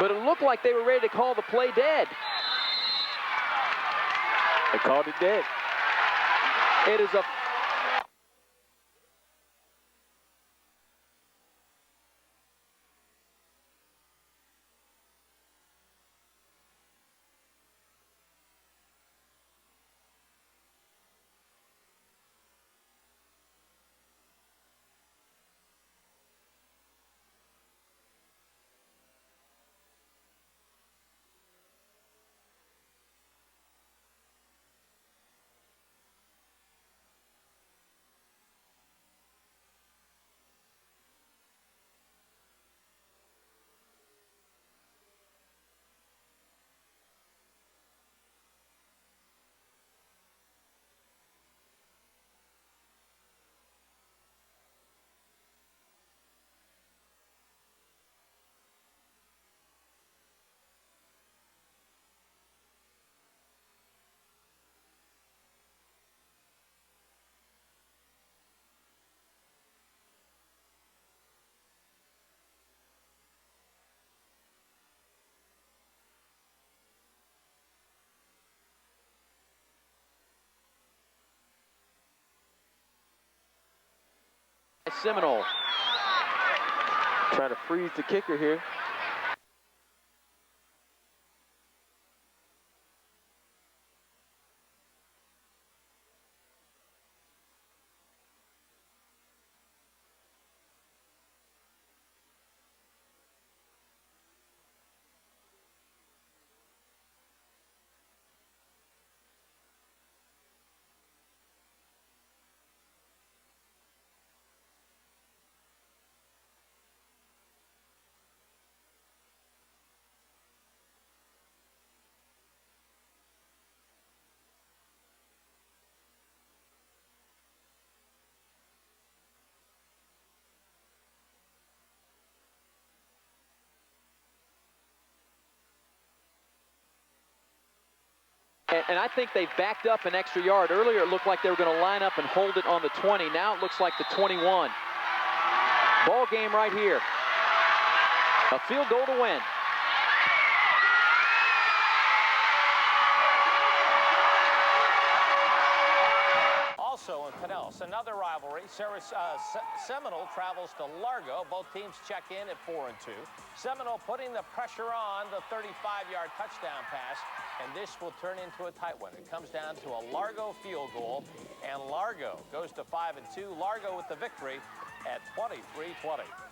but it looked like they were ready to call the play dead. They called it dead. It is a Seminole. Trying to freeze the kicker here. And I think they backed up an extra yard. Earlier it looked like they were going to line up and hold it on the 20. Now it looks like the 21. Ball game right here. A field goal to win. Also in Pinellas, another rivalry. Seminole travels to Largo. Both teams check in at 4-2. Seminole putting the pressure on the 35-yard touchdown pass, and this will turn into a tight one. It comes down to a Largo field goal, and Largo goes to 5-2. Largo with the victory at 23-20.